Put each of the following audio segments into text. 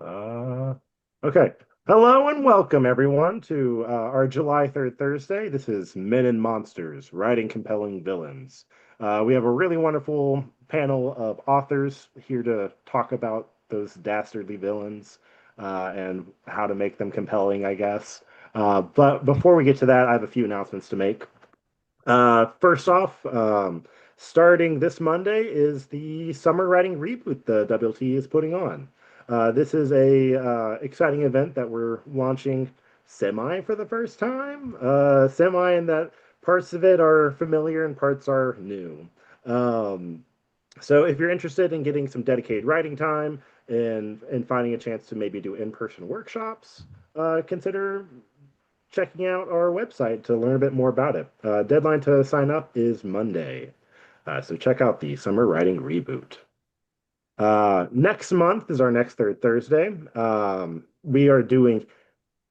Uh, okay. Hello and welcome everyone to our July 3rd Thursday. This is Men and Monsters, Writing Compelling Villains. We have a really wonderful panel of authors here to talk about those dastardly villains and how to make them compelling, I guess. But before we get to that, I have a few announcements to make. First off, starting this Monday is the summer writing reboot the WLT is putting on. This is a exciting event that we're launching semi for the first time. Semi in that parts of it are familiar and parts are new. Um, so if you're interested in getting some dedicated writing time and finding a chance to maybe do in-person workshops, consider checking out our website to learn a bit more about it. Deadline to sign up is Monday. So check out the Summer Writing Reboot. Next month is our next third Thursday. We are doing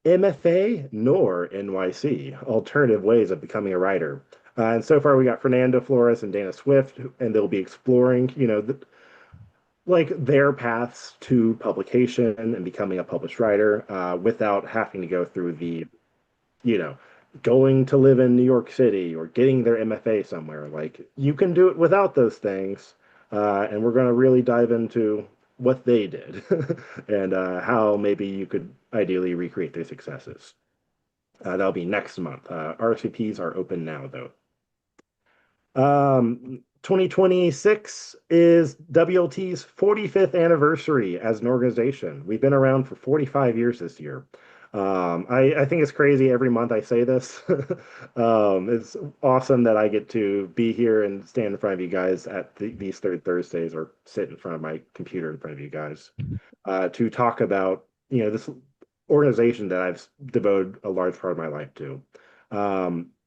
MFA nor NYC, alternative ways of becoming a writer. And so far, we got Fernando Flores and Dana Swift, and they'll be exploring, like their paths to publication and becoming a published writer without having to go through the you know, going to live in New York City or getting their MFA somewhere. Like you can do it without those things. And we're going to really dive into what they did and how maybe you could ideally recreate their successes. That'll be next month. RSVPs are open now, though. 2026 is WLT's 45th anniversary as an organization. We've been around for 45 years this year. I think it's crazy every month I say this. It's awesome that I get to be here and stand in front of you guys at these third Thursdays or sit in front of my computer in front of you guys to talk about, this organization that I've devoted a large part of my life to.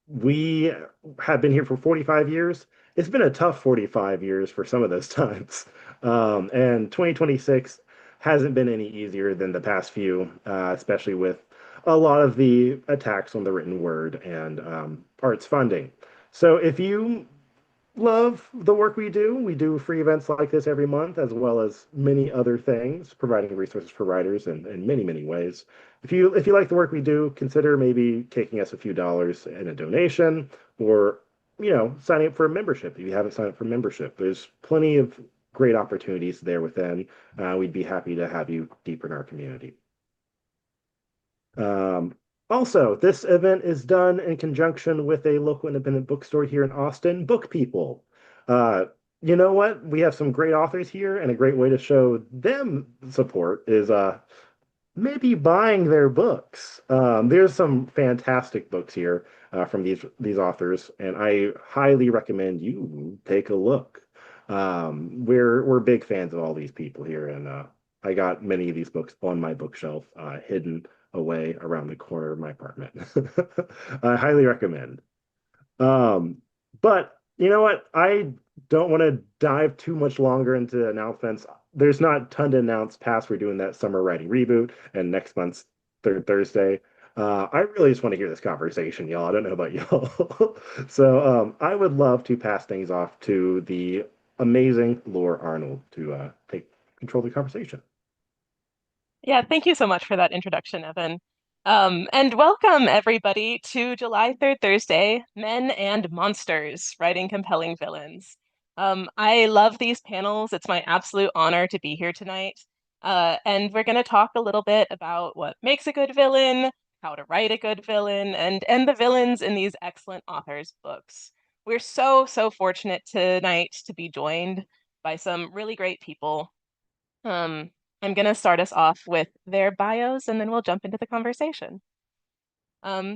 We have been here for 45 years. It's been a tough 45 years for some of those times. And 2026 hasn't been any easier than the past few, especially with a lot of the attacks on the written word and arts funding. So if you love the work we do free events like this every month, as well as many other things, providing resources for writers in many, many ways. If you like the work we do, consider maybe kicking us a few dollars in a donation or, signing up for a membership if you haven't signed up for membership. There's plenty of great opportunities there within. We'd be happy to have you deeper in our community. Um, Also, this event is done in conjunction with a local independent bookstore here in Austin, Book People. Uh, you know what? We have some great authors here, and a great way to show them support is maybe buying their books. There's some fantastic books here from these authors, and I highly recommend you take a look. We're big fans of all these people here, and I got many of these books on my bookshelf, hidden away around the corner of my apartment. I highly recommend. Um, but you know what? I don't want to dive too much longer into announcements. There's not a ton to announce past we're doing that summer writing reboot and next month's third Thursday. I really just want to hear this conversation, y'all. I don't know about y'all. So I would love to pass things off to the amazing Laura Arnold to take control of the conversation. Yeah, thank you so much for that introduction, Evan. And welcome everybody to July 3rd Thursday, Men and Monsters, Writing Compelling Villains. I love these panels. It's my absolute honor to be here tonight. And we're going to talk a little bit about what makes a good villain, how to write a good villain, and the villains in these excellent authors' books. We're so fortunate tonight to be joined by some really great people. Um, I'm going to start us off with their bios and then we'll jump into the conversation.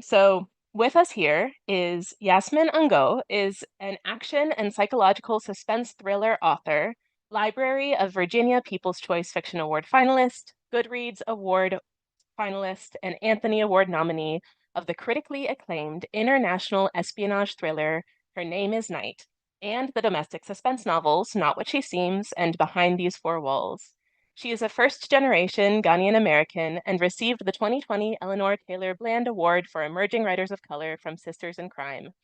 So with us here is Yasmin Angoe, is an action and psychological suspense thriller author, Library of Virginia People's Choice Fiction Award finalist, Goodreads Award finalist, and Anthony Award nominee of the critically acclaimed international espionage thriller Her Name is Night, and the domestic suspense novels Not What She Seems and Behind These Four Walls. She is a first generation Ghanaian American and received the 2020 Eleanor Taylor Bland Award for Emerging Writers of Color from Sisters in Crime.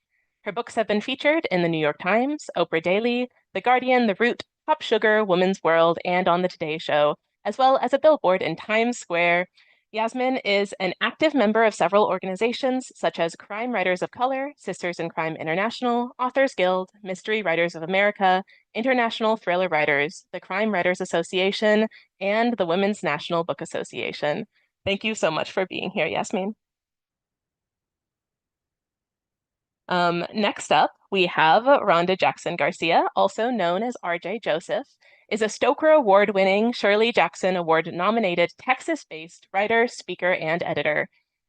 Her books have been featured in the New York Times, Oprah Daily, The Guardian, The Root, Pop Sugar, Woman's World, and on The Today Show, as well as a billboard in Times Square. Yasmin is an active member of several organizations such as Crime Writers of Color, Sisters in Crime International, Authors Guild, Mystery Writers of America, International Thriller Writers, the Crime Writers Association, and the Women's National Book Association. Thank you so much for being here, Yasmin. Next up, we have Rhonda Jackson Garcia, also known as RJ Joseph, is a Stoker Award-winning, Shirley Jackson Award-nominated Texas-based writer, speaker, and editor.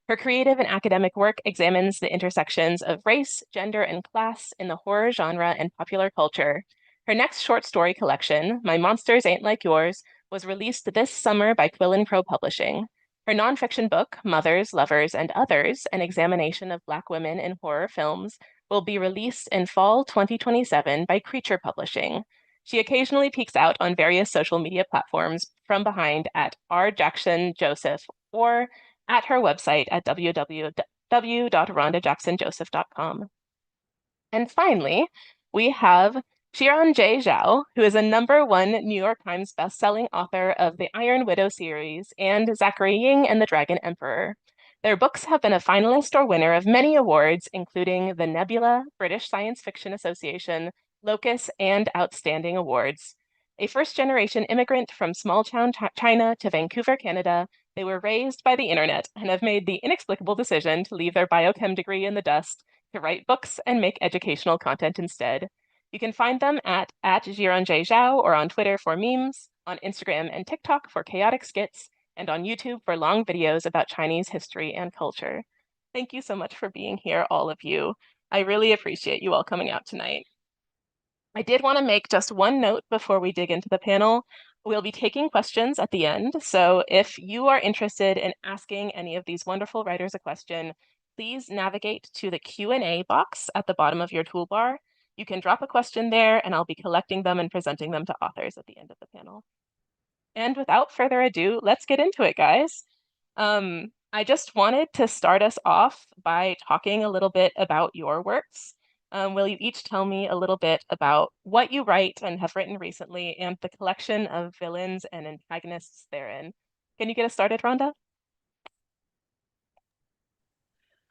Her creative and academic work examines the intersections of race, gender, and class in the horror genre and popular culture. Her next short story collection, My Monsters Ain't Like Yours, was released this summer by Quill and Crow Publishing. Her nonfiction book, Mothers, Lovers, and Others, an examination of Black women in horror films, will be released in fall 2027 by Creature Publishing. She occasionally peeks out on various social media platforms from behind at rjacksonjoseph or at her website at www.rhondajacksonjoseph.com. And finally, we have Xiran Jay Zhao, who is a #1 New York Times bestselling author of the Iron Widow series and Zachary Ying and the Dragon Emperor. Their books have been a finalist or winner of many awards, including the Nebula, British Science Fiction Association, Locus, and Outstanding Awards. A first-generation immigrant from small-town China to Vancouver, Canada, they were raised by the internet and have made the inexplicable decision to leave their biochem degree in the dust to write books and make educational content instead. You can find them at Xiran Jay Zhao or on Twitter for memes, on Instagram and TikTok for chaotic skits, and on YouTube for long videos about Chinese history and culture. Thank you so much for being here, all of you. I really appreciate you all coming out tonight. I did want to make just one note before we dig into the panel. We'll be taking questions at the end, so if you are interested in asking any of these wonderful writers a question, please navigate to the Q&A box at the bottom of your toolbar. You can drop a question there, and I'll be collecting them and presenting them to authors at the end of the panel. And without further ado, let's get into it, guys. I just wanted to start us off by talking a little bit about your works. Will you each tell me a little bit about what you write and have written recently and the collection of villains and antagonists therein? Can you get us started, Rhonda?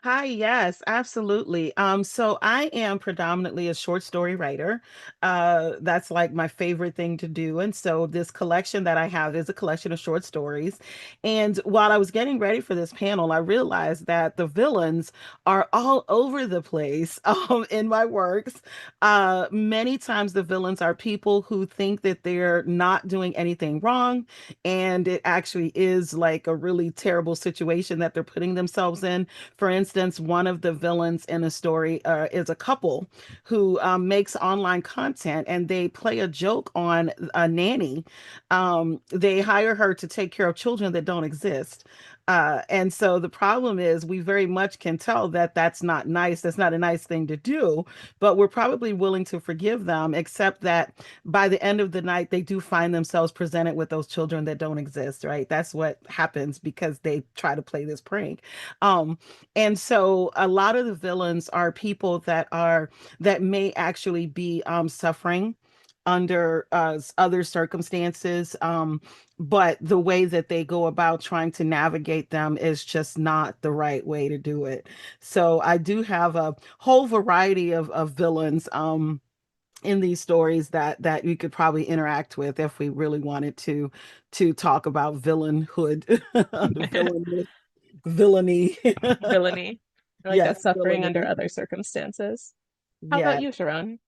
Hi, yes, absolutely. So I am predominantly a short story writer. That's like my favorite thing to do. And so this collection that I have is a collection of short stories. And while I was getting ready for this panel, I realized that the villains are all over the place in my works. Many times the villains are people who think that they're not doing anything wrong, and it actually is like a really terrible situation that they're putting themselves in. For instance, one of the villains in a story is a couple who makes online content, and they play a joke on a nanny. They hire her to take care of children that don't exist. And so the problem is, we very much can tell that that's not nice. That's not a nice thing to do, but we're probably willing to forgive them, except that by the end of the night, they do find themselves presented with those children that don't exist, right? That's what happens because they try to play this prank. Um, and so a lot of the villains are people that may actually be suffering under other circumstances. But the way that they go about trying to navigate them is just not the right way to do it. So I do have a whole variety of villains in these stories that you could probably interact with if we really wanted to talk about villainhood, villainy. Villainy. I like that, Yes, suffering under villainy. other circumstances. How about Yeah. you, Sharon?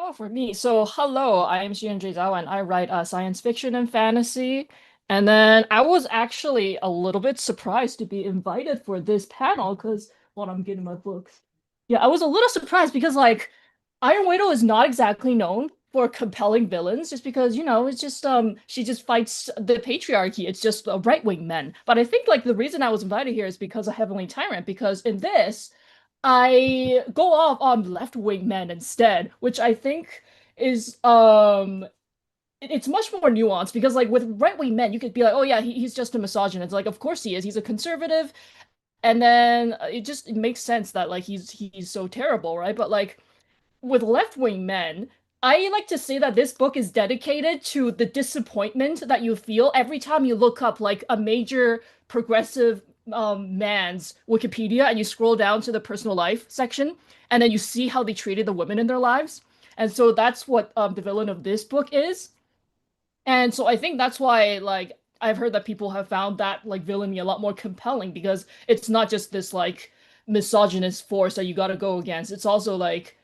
Oh, for me. So, hello, I am Xiran Jay Zhao, and I write science fiction and fantasy. And then I was actually a little bit surprised to be invited for this panel because, well, I'm getting my books. Yeah, I was a little surprised because, like, Iron Widow is not exactly known for compelling villains, just because, it's just she just fights the patriarchy. It's just right-wing men. But I think like the reason I was invited here is because of Heavenly Tyrant, because in this. I go off on left-wing men instead, which I think is it's much more nuanced because like with right-wing men, you could be like, oh yeah, he's just a misogynist. It's like, of course he is. He's a conservative, and then it makes sense that like he's so terrible, right? But like with left-wing men, I like to say that this book is dedicated to the disappointment that you feel every time you look up like a major progressive man's Wikipedia and you scroll down to the personal life section and then you see how they treated the women in their lives. And so that's what the villain of this book is. And so I think that's why like I've heard that people have found that like villainy a lot more compelling because it's not just this like misogynist force that you got to go against. It's also like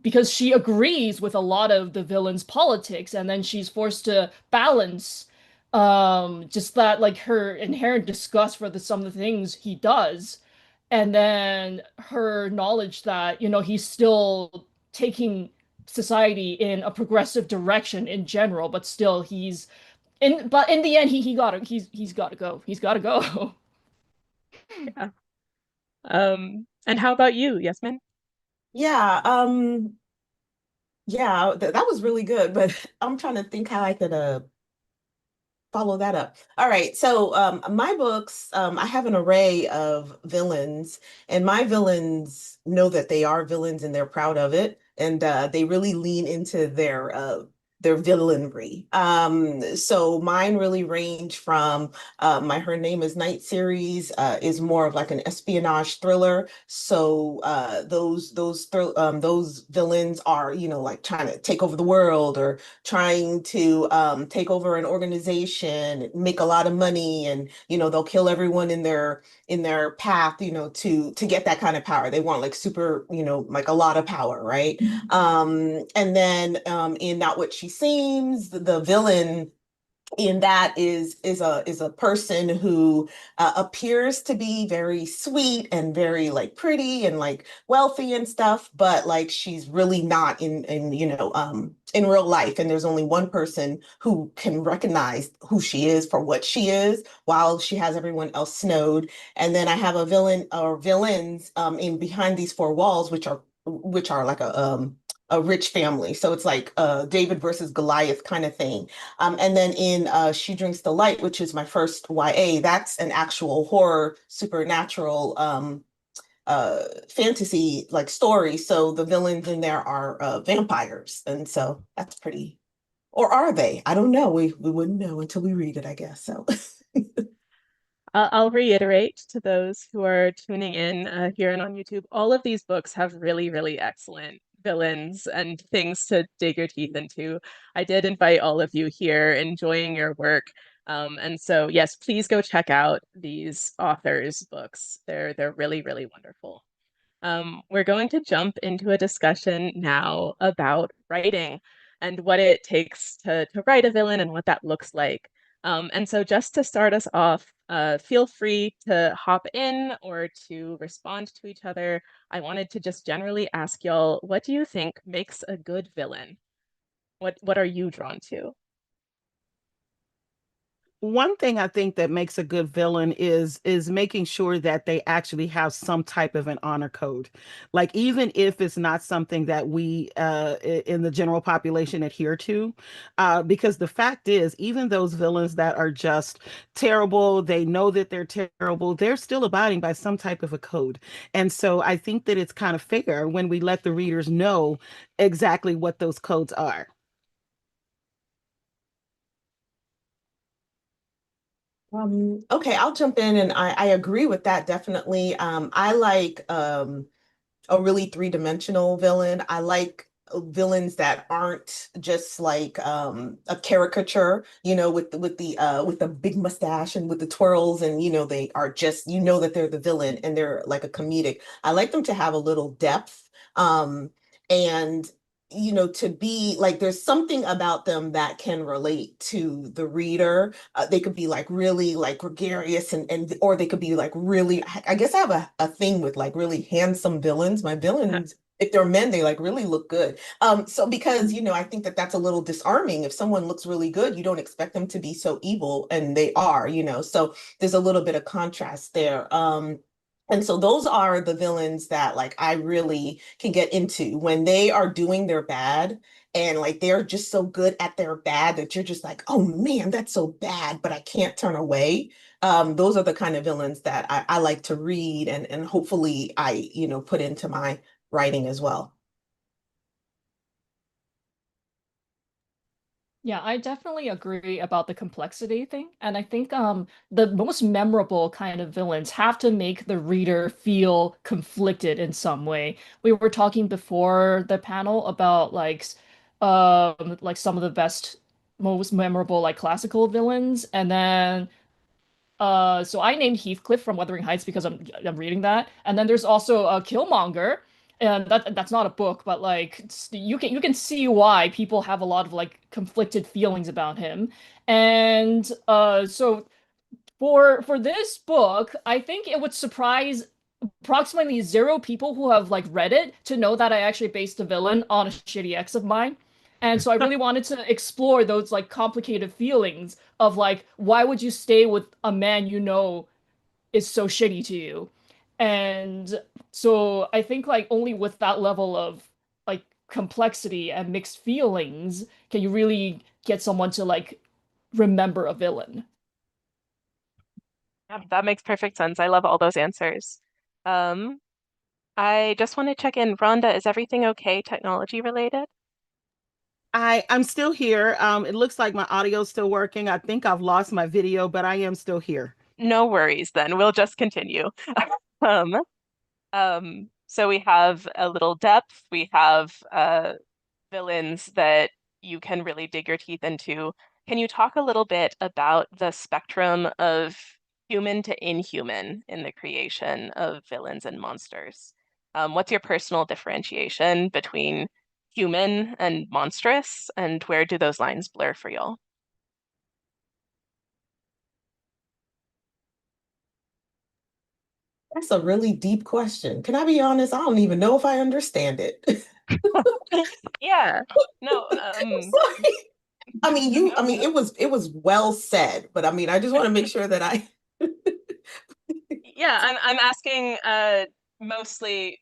because she agrees with a lot of the villain's politics and then she's forced to balance just that like her inherent disgust for some of the things he does and then her knowledge that he's still taking society in a progressive direction in general but still in the end he got to he's got to go, he's got to go. Yeah. And how about you, Yasmin? Yeah, yeah, that was really good, but I'm trying to think how I could follow that up. All right. So my books, I have an array of villains, and my villains know that they are villains and they're proud of it. And they really lean into their villainry. So mine really range from my Her Name is Night series is more of like an espionage thriller. So those villains are, like trying to take over the world or trying to take over an organization, make a lot of money, and they'll kill everyone in their path, to get that kind of power. They want like super, like a lot of power, right? And then in Not What She Seems, the villain and that is a person who appears to be very sweet and very like pretty and like wealthy and stuff, but like she's really not in real life. And there's only one person who can recognize who she is for what she is, while she has everyone else snowed. And then I have a villain or villains in behind these four walls, which are like a rich family. So it's like David versus Goliath kind of thing. And then in She Drinks the Light, which is my first YA, that's an actual horror, supernatural fantasy like story. So the villains in there are vampires. And so that's pretty, or are they? I don't know. We wouldn't know until we read it, I guess. So I'll reiterate to those who are tuning in here and on YouTube, all of these books have really, really excellent villains and things to dig your teeth into. I did invite all of you here, enjoying your work. And so, yes, please go check out these authors' books. They're really, really wonderful. We're going to jump into a discussion now about writing and what it takes to write a villain and what that looks like. And so just to start us off, feel free to hop in or to respond to each other. I wanted to just generally ask y'all, what do you think makes a good villain? What are you drawn to? One thing I think that makes a good villain is making sure that they actually have some type of an honor code. Like even if it's not something that we in the general population adhere to, because the fact is, even those villains that are just terrible, they know that they're terrible, they're still abiding by some type of a code. And so I think that it's kind of fair when we let the readers know exactly what those codes are. okay, I'll jump in, and I agree with that definitely. I like a really three-dimensional villain. I like villains that aren't just like a caricature, with the big mustache and with the twirls, and they are just that they're the villain and they're like a comedic. I like them to have a little depth, and to be like there's something about them that can relate to the reader. They could be like really like gregarious and or they could be like really, I guess I have a thing with like really handsome villains. My villains, if they're men, they like really look good. So because I think that that's a little disarming. If someone looks really good, you don't expect them to be so evil, and they are, so there's a little bit of contrast there. And so those are the villains that like I really can get into when they are doing their bad, and like they're just so good at their bad that you're just like, oh man, that's so bad, but I can't turn away. Those are the kind of villains that I like to read, and hopefully I, put into my writing as well. Yeah, I definitely agree about the complexity thing. And I think the most memorable kind of villains have to make the reader feel conflicted in some way. We were talking before the panel about like some of the best most memorable like classical villains, and then so I named Heathcliff from Wuthering Heights because I'm reading that, and then there's also Killmonger, and that's not a book, but like you can see why people have a lot of like conflicted feelings about him, and so for this book, I think it would surprise approximately zero people who have like read it to know that I actually based the villain on a shitty ex of mine. And so I really wanted to explore those like complicated feelings of like, why would you stay with a man you know is so shitty to you? And so I think like only with that level of like complexity and mixed feelings can you really get someone to like remember a villain. Yeah, that makes perfect sense. I love all those answers. Um, I just want to check in. Rhonda, is everything okay technology related? I'm still here. It looks like my audio's still working. I think I've lost my video, but I am still here. No worries then. We'll just continue. Um, so we have a little depth. We have villains that you can really dig your teeth into. Can you talk a little bit about the spectrum of human to inhuman in the creation of villains and monsters? What's your personal differentiation between human and monstrous, and where do those lines blur for y'all? That's a really deep question. Can I be honest? I don't even know if I understand it. Yeah, no, Sorry. I no, mean, it was well said, but I mean, I just want to make sure that I yeah, I'm asking mostly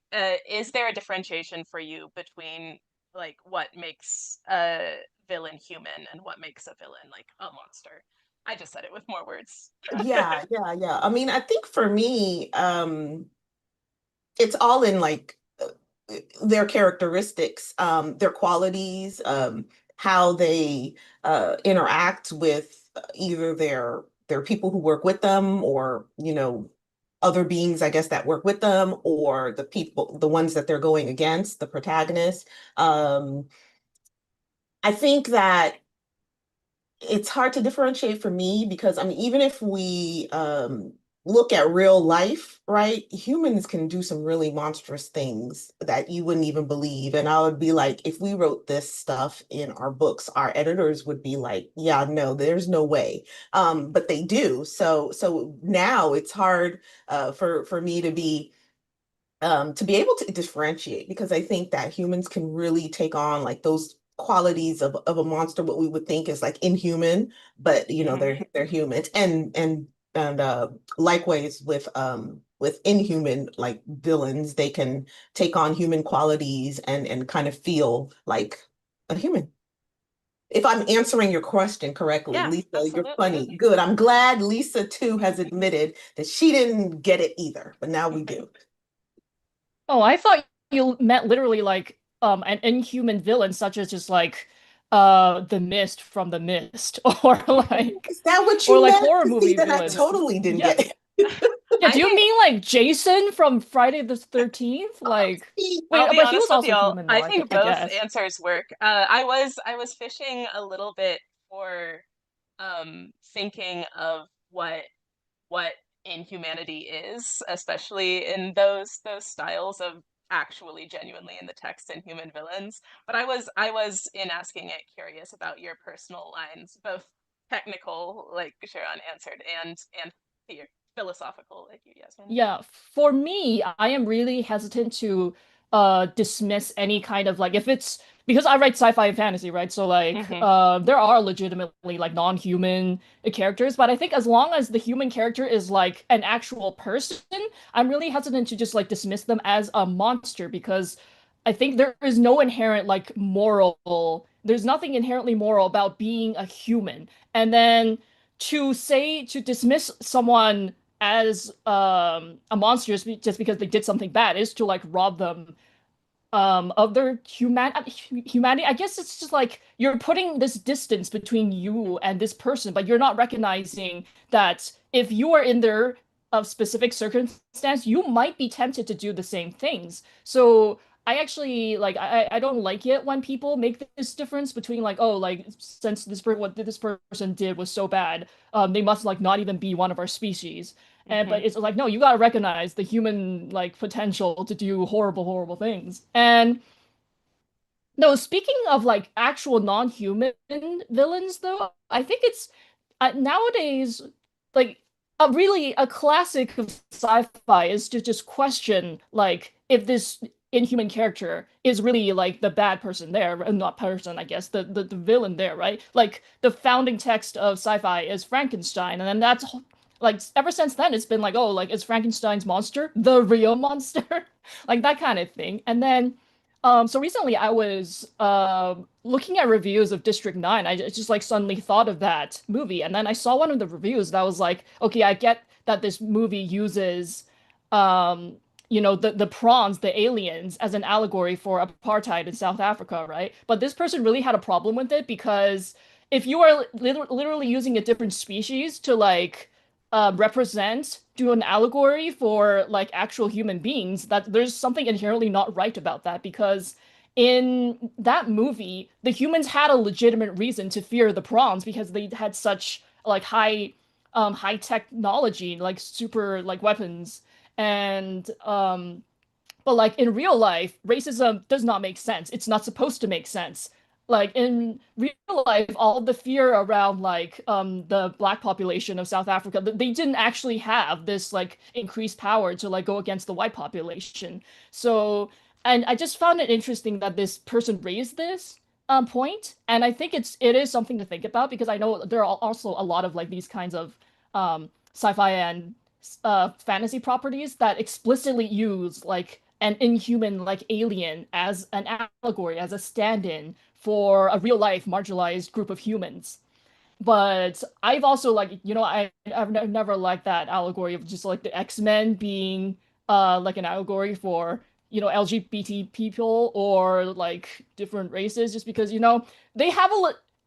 is there a differentiation for you between like what makes a villain human and what makes a villain like a monster? I just said it with more words. yeah. I mean, I think for me, it's all in like their characteristics, their qualities, how they interact with either their people who work with them, or other beings, I guess, that work with them, or the people, the ones that they're going against, the protagonist. I think that it's hard to differentiate for me because I mean, even if we look at real life, right? Humans can do some really monstrous things that you wouldn't even believe. And I would be like, if we wrote this stuff in our books, our editors would be like, yeah, no, there's no way. But they do. So now it's hard for me to be able to differentiate, because I think that humans can really take on like those qualities of a monster, what we would think is like inhuman, but Mhm. they're humans. And likewise with inhuman like villains, they can take on human qualities and kind of feel like a human. If I'm answering your question correctly, Yeah, Lisa, you're absolutely. funny. Good. I'm glad Lisa too has admitted that she didn't get it either, but now we do. Oh, I thought you meant literally like an inhuman villain such as just like the Mist from the Mist or Is that what or you like meant? horror See, movie then I villains. totally didn't Yeah. get it. Yeah, I do you think mean like Jason from Friday the 13th? Like See, I'll wait, be but he honest was with also y'all. human though, I think I both guess. answers work. I was fishing a little bit for thinking of what inhumanity is, especially in those styles of actually genuinely in the text and human villains. But I was in asking it curious about your personal lines, both technical, like Sharon answered, and philosophical, like you, Yasmin. Yeah, for me, I am really hesitant to dismiss any kind of like if it's because I write sci-fi and fantasy, right? So like Hmm. there are legitimately like non-human characters, but I think as long as the human character is like an actual person, I'm really hesitant to just like dismiss them as a monster because I think there is no inherent like there's nothing inherently moral about being a human. And then to dismiss someone as a monster just because they did something bad is to like rob them of their humanity. I guess it's just like you're putting this distance between you and this person, but you're not recognizing that if you are in their specific circumstance, you might be tempted to do the same things. So I actually like I don't like it when people make this difference between like, oh, like since what this person did was so bad, they must like not even be one of our species. And Hmm. but it's like, no, you gotta recognize the human like potential to do horrible, horrible things. And no, speaking of like actual non-human villains, though, I think it's nowadays like a classic of sci-fi is to just question like if this inhuman character is really like the bad person there, not person, I guess, the villain there, right? Like the founding text of sci-fi is Frankenstein, and then that's like ever since then it's been like, oh, like is Frankenstein's monster the real monster? Like that kind of thing. And then so recently I was looking at reviews of District 9. I just like suddenly thought of that movie, and then I saw one of the reviews that was like, okay, I get that this movie uses um the prawns, the aliens, as an allegory for apartheid in South Africa, right? But this person really had a problem with it because if you are literally using a different species to like represent, do an allegory for like actual human beings, that there's something inherently not right about that because in that movie, the humans had a legitimate reason to fear the prawns because they had such like high technology, like super like weapons. And but like in real life, racism does not make sense. It's not supposed to make sense. Like in real life, all the fear around like the black population of South Africa, they didn't actually have this like increased power to like go against the white population. So, and I just found it interesting that this person raised this point, and I think it is something to think about because I know there are also a lot of like these kinds of sci-fi and fantasy properties that explicitly use like an inhuman like alien as an allegory, as a stand-in for a real life marginalized group of humans. But I've also like, I've never liked that allegory of just like the X-Men being like an allegory for, LGBT people or like different races, just because, they have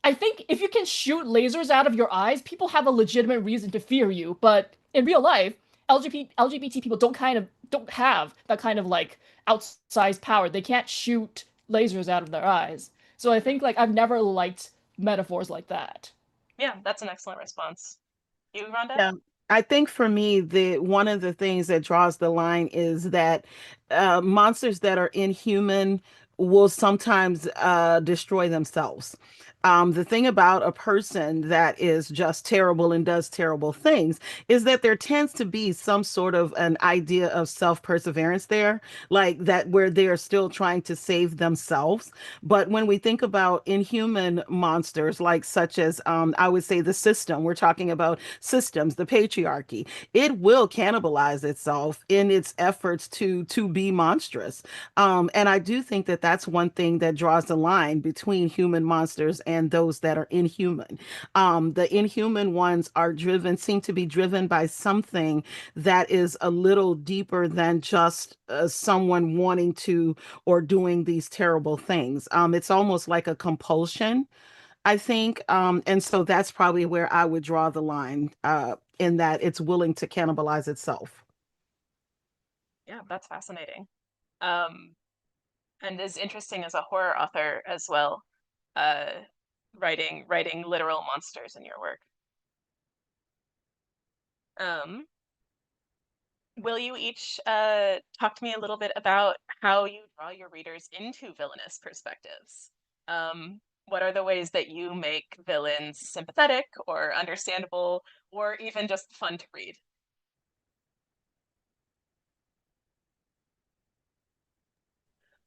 I think if you can shoot lasers out of your eyes, people have a legitimate reason to fear you. But in real life, LGBT people don't have that kind of like outsized power. They can't shoot lasers out of their eyes. So I think like I've never liked metaphors like that. Yeah, that's an excellent response. You, Rhonda? Yeah, I think for me, the one of the things that draws the line is that monsters that are inhuman will sometimes destroy themselves. The thing about a person that is just terrible and does terrible things is that there tends to be some sort of an idea of self-perseverance there, like that where they are still trying to save themselves. But when we think about inhuman monsters, like such as I would say the system, we're talking about systems, the patriarchy, it will cannibalize itself in its efforts to be monstrous. And I do think that that's one thing that draws the line between human monsters and those that are inhuman. The inhuman ones are driven, seem to be driven by something that is a little deeper than just someone wanting to or doing these terrible things. It's almost like a compulsion, I think. And so that's probably where I would draw the line in that it's willing to cannibalize itself. Yeah, that's fascinating. Um, and as interesting as a horror author as well, uh, writing literal monsters in your work. Um, will you each talk to me a little bit about how you draw your readers into villainous perspectives? What are the ways that you make villains sympathetic or understandable or even just fun to read?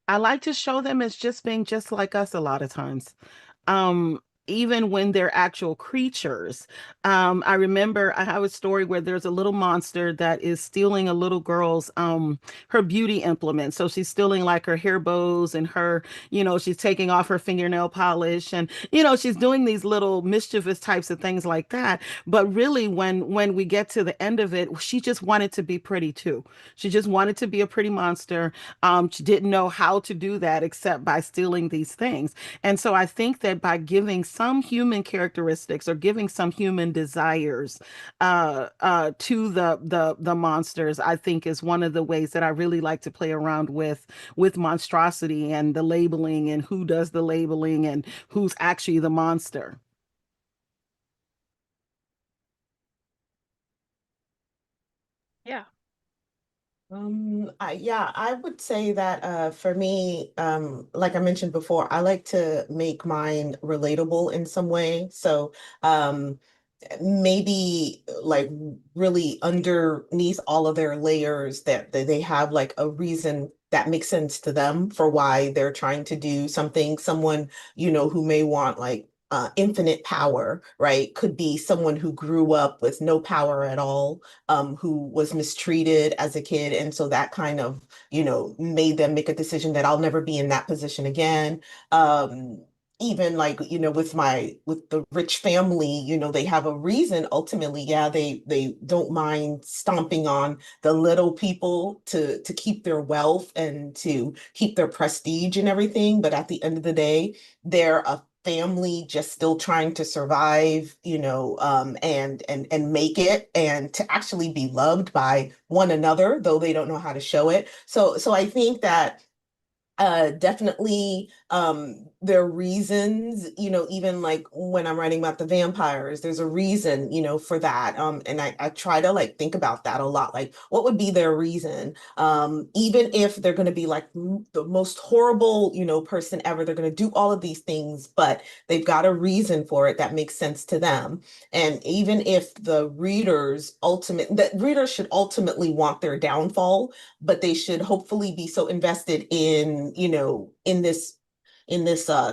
I like to show them as just being just like us a lot of times. Um, even when they're actual creatures. I remember I have a story where there's a little monster that is stealing a little girl's her beauty implements. So she's stealing like her hair bows and her, she's taking off her fingernail polish, and she's doing these little mischievous types of things like that. But really, when we get to the end of it, she just wanted to be pretty too. She just wanted to be a pretty monster. She didn't know how to do that except by stealing these things. And so I think that by giving some human characteristics or giving some human desires to the monsters, I think is one of the ways that I really like to play around with monstrosity and the labeling and who does the labeling and who's actually the monster. Yeah. Yeah, I would say that for me, like I mentioned before, I like to make mine relatable in some way. So um, maybe like really underneath all of their layers that they have like a reason that makes sense to them for why they're trying to do something. Someone, who may want like infinite power, right? Could be someone who grew up with no power at all, who was mistreated as a kid. And so that kind of, made them make a decision that I'll never be in that position again. Even like, with the rich family, they have a reason ultimately. Yeah, they don't mind stomping on the little people to keep their wealth and to keep their prestige and everything. But at the end of the day, they're a family just still trying to survive, and make it and to actually be loved by one another, though they don't know how to show it. So I think that definitely there are reasons, even like when I'm writing about the vampires, there's a reason, for that. And I try to like think about that a lot. Like, what would be their reason? Even if they're going to be like the most horrible, person ever, they're going to do all of these things, but they've got a reason for it that makes sense to them. And even if the readers should ultimately want their downfall, but they should hopefully be so invested in, in this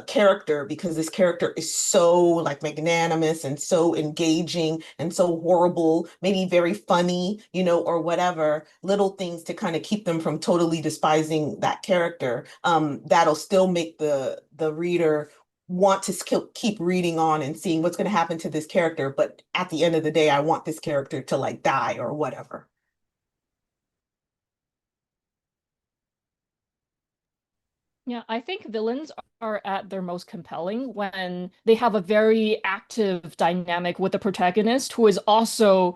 character, because this character is so like magnanimous and so engaging and so horrible, maybe very funny, or whatever, little things to kind of keep them from totally despising that character. That'll still make the reader want to keep reading on and seeing what's going to happen to this character. But at the end of the day, I want this character to like die or whatever. Yeah, I think villains are at their most compelling when they have a very active dynamic with the protagonist who is also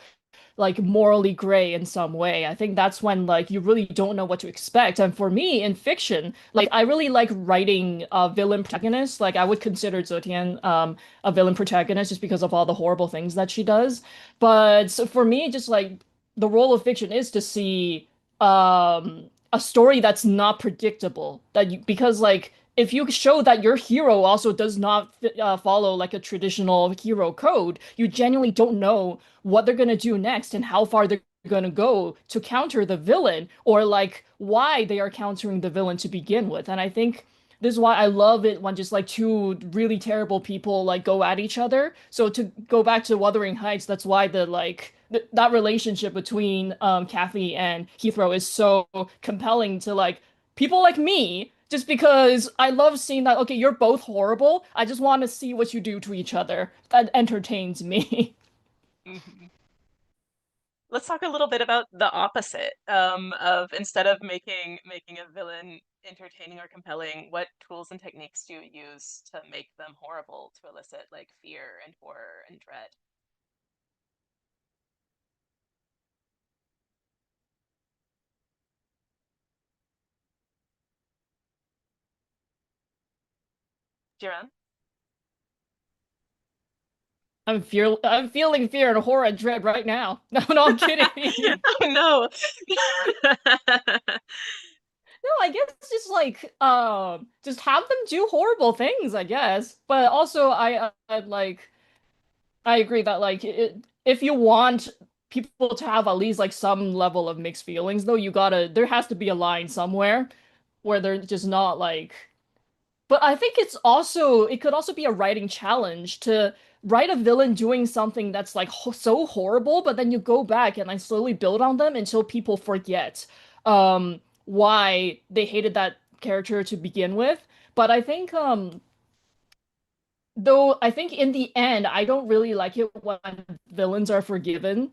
like morally gray in some way. I think that's when like you really don't know what to expect. And for me in fiction, like I really like writing villain protagonists. Like I would consider Zotian a villain protagonist just because of all the horrible things that she does. But so for me, just like the role of fiction is to see a story that's not predictable. Because like if you show that your hero also does not follow like a traditional hero code, you genuinely don't know what they're gonna do next and how far they're gonna go to counter the villain, or like why they are countering the villain to begin with. And I think this is why I love it when just like two really terrible people like go at each other. So to go back to Wuthering Heights, that's why the like that relationship between Kathy and Heathrow is so compelling to like people like me, just because I love seeing that, okay, you're both horrible. I just want to see what you do to each other. That entertains me. Mhm. Let's talk a little bit about the opposite of instead of making a villain entertaining or compelling, what tools and techniques do you use to make them horrible to elicit like fear and horror and dread? Jiran? I'm feeling fear and horror and dread right now. No, no, I'm kidding. Oh no. No, I guess just like just have them do horrible things, I guess. But also like I agree that like if you want people to have at least like some level of mixed feelings though, there has to be a line somewhere where they're just not like But I think it could also be a writing challenge to write a villain doing something that's like ho so horrible, but then you go back and like slowly build on them until people forget why they hated that character to begin with. But I think though I think in the end I don't really like it when villains are forgiven.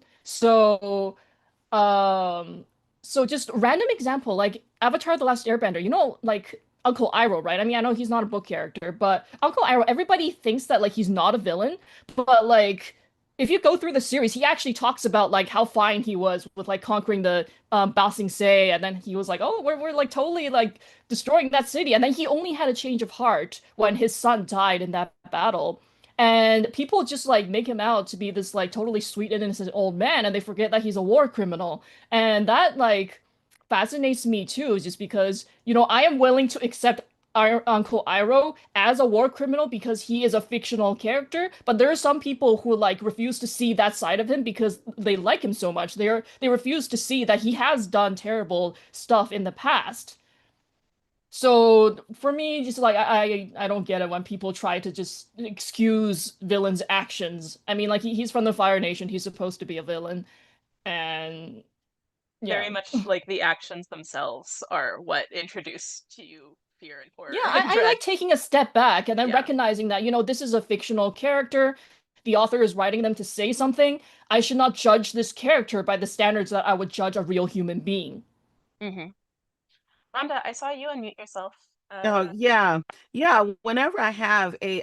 Um, so just random example, like Avatar: The Last Airbender, like Uncle Iroh, right? I mean, I know he's not a book character, but Uncle Iroh, everybody thinks that like he's not a villain, but like if you go through the series, he actually talks about like how fine he was with like conquering the Ba Sing Se, and then he was like, oh, we're like totally like destroying that city, and then he only had a change of heart when his son died in that battle. And people just like make him out to be this like totally sweet and innocent old man, and they forget that he's a war criminal. And that like fascinates me too, just because, I am willing to accept our Uncle Iroh as a war criminal because he is a fictional character, but there are some people who like refuse to see that side of him because they like him so much. They refuse to see that he has done terrible stuff in the past. So for me, just like I don't get it when people try to just excuse villains' actions. I mean, like he's from the Fire Nation, he's supposed to be a villain, and Very yeah. much like the actions themselves are what introduce to you fear and Yeah, horror and I dread. like taking a step back and then Yeah. recognizing that, this is a fictional character. The author is writing them to say something. I should not judge this character by the standards that I would judge a real human being. Hmm. Rhonda, I saw you unmute yourself. Oh Uh, yeah, yeah. Whenever I have a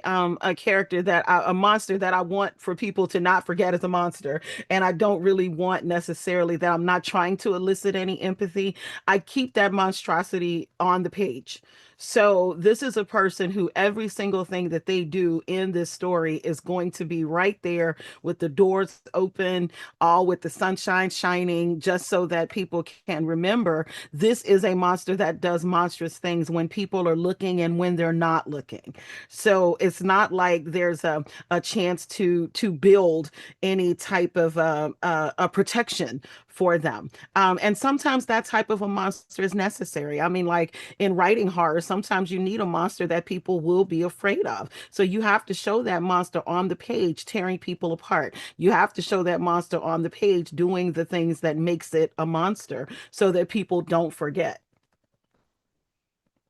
character a monster that I want for people to not forget as a monster, and I don't really want necessarily that I'm not trying to elicit any empathy, I keep that monstrosity on the page. So this is a person who every single thing that they do in this story is going to be right there with the doors open, all with the sunshine shining, just so that people can remember this is a monster that does monstrous things when people are looking and when they're not looking. So it's not like there's a chance to build any type of a protection for them. And sometimes that type of a monster is necessary. I mean, like in writing horror, sometimes you need a monster that people will be afraid of. So you have to show that monster on the page, tearing people apart. You have to show that monster on the page doing the things that makes it a monster so that people don't forget.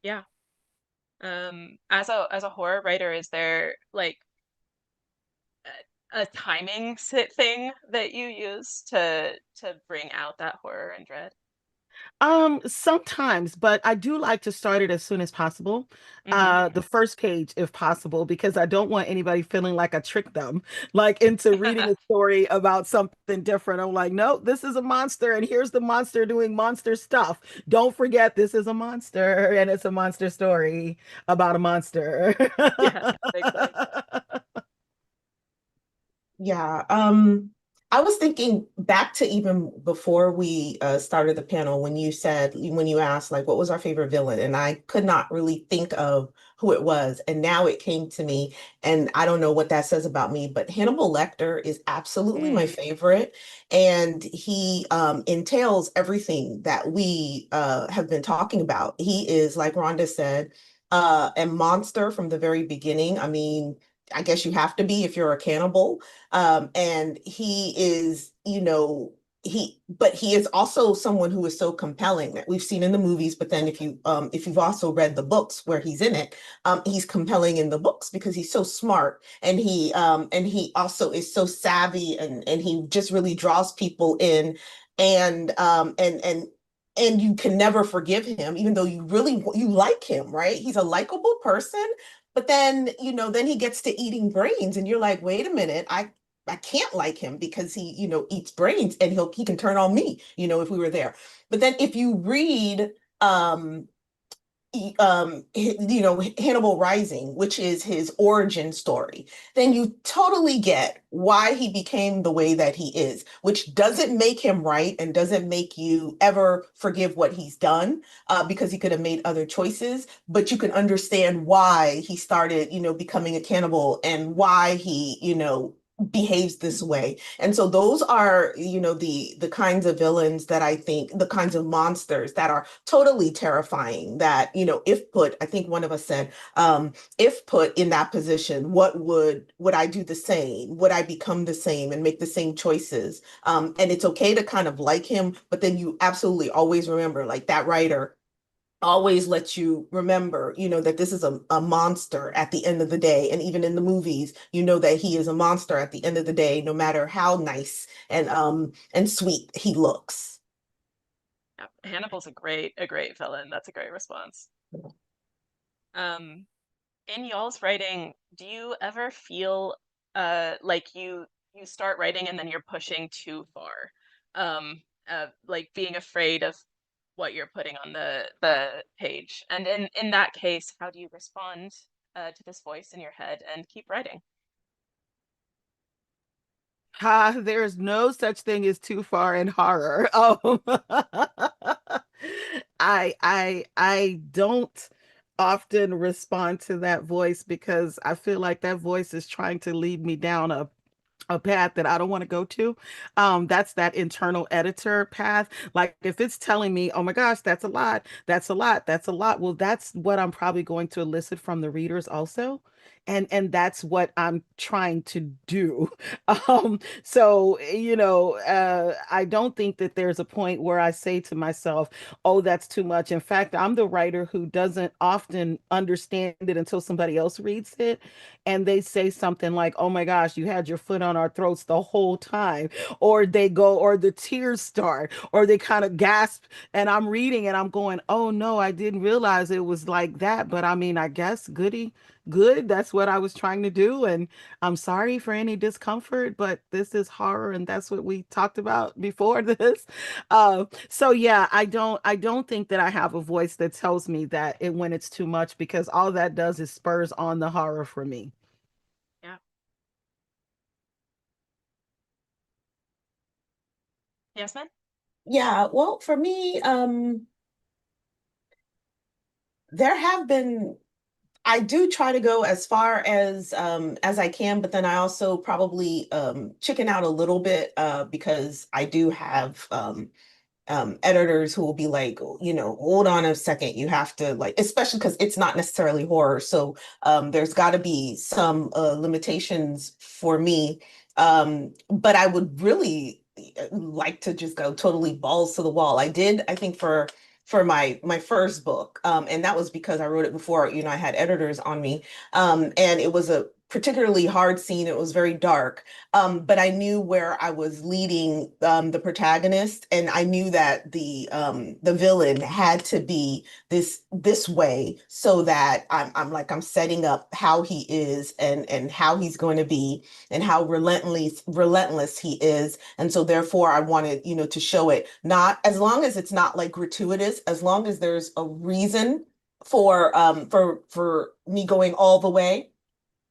yeah. As a horror writer, is there like a timing thing that you use to bring out that horror and dread? Sometimes, but I do like to start it as soon as possible. Hmm. The first page, if possible, because I don't want anybody feeling like I tricked them, like into reading a story about something different. I'm like, no, this is a monster, and here's the monster doing monster stuff. Don't forget, this is a monster, and it's a monster story about a monster. Yeah, that makes sense. Yeah, I was thinking back to even before we started the panel when you asked like what was our favorite villain, and I could not really think of who it was, and now it came to me, and I don't know what that says about me, but Hannibal Lecter is absolutely my Mm. favorite, and he entails everything that we have been talking about. He is, like Rhonda said, a monster from the very beginning. I mean, I guess you have to be if you're a cannibal. And he is, but he is also someone who is so compelling that we've seen in the movies. But then if you've also read the books where he's in it, he's compelling in the books because he's so smart and he also is so savvy and he just really draws people in and and you can never forgive him, even though you like him, right? He's a likable person, but then, then he gets to eating brains, and you're like, wait a minute, I can't like him because he, eats brains and he can turn on me, if we were there. But then if you read Hannibal Rising, which is his origin story, then you totally get why he became the way that he is, which doesn't make him right and doesn't make you ever forgive what he's done, because he could have made other choices, but you can understand why he started, becoming a cannibal and why he, behaves this way. And so those are, the kinds of villains that I think, the kinds of monsters that are totally terrifying that, if put, I think one of us said, if put in that position, what would I do the same? Would I become the same and make the same choices? And it's okay to kind of like him, but then you absolutely always remember, like that writer always lets you remember, that this is a monster at the end of the day. And even in the movies, that he is a monster at the end of the day, no matter how nice and sweet he looks. Yeah, Hannibal's a great villain. That's a great response. In y'all's writing, do you ever feel like you start writing and then you're pushing too far? Like being afraid of what you're putting on the page. And in that case, how do you respond to this voice in your head and keep writing? Ha, there's no such thing as too far in horror. I don't often respond to that voice because I feel like that voice is trying to lead me down a path that I don't want to go to. That's that internal editor path. Like if it's telling me, oh my gosh, that's a lot, that's a lot, that's a lot. Well, that's what I'm probably going to elicit from the readers also. And that's what I'm trying to do. So I don't think that there's a point where I say to myself, oh, that's too much. In fact, I'm the writer who doesn't often understand it until somebody else reads it and they say something like, oh my gosh, you had your foot on our throats the whole time. Or they go, or the tears start, or they kind of gasp. And I'm reading and I'm going, oh no, I didn't realize it was like that. But I mean, I guess good. That's what I was trying to do. And I'm sorry for any discomfort, but this is horror. And that's what we talked about before this. So yeah, I don't think that I have a voice that tells me that when it's too much, because all that does is spurs on the horror for me. Yeah. Yasmin? Yeah, well, for me, there have been I do try to go as far as I can, but then I also probably chicken out a little bit because I do have editors who will be like, hold on a second, you have to like, especially because it's not necessarily horror. So there's got to be some limitations for me. But I would really like to just go totally balls to the wall. I did, I think for my first book, and that was because I wrote it before, I had editors on me, and it was a particularly hard scene. It was very dark, but I knew where I was leading the protagonist, and I knew that the villain had to be this way, so that I'm setting up how he is and how he's going to be and how relentless he is, and so therefore I wanted to show it, not as long as it's not like gratuitous, as long as there's a reason for me going all the way,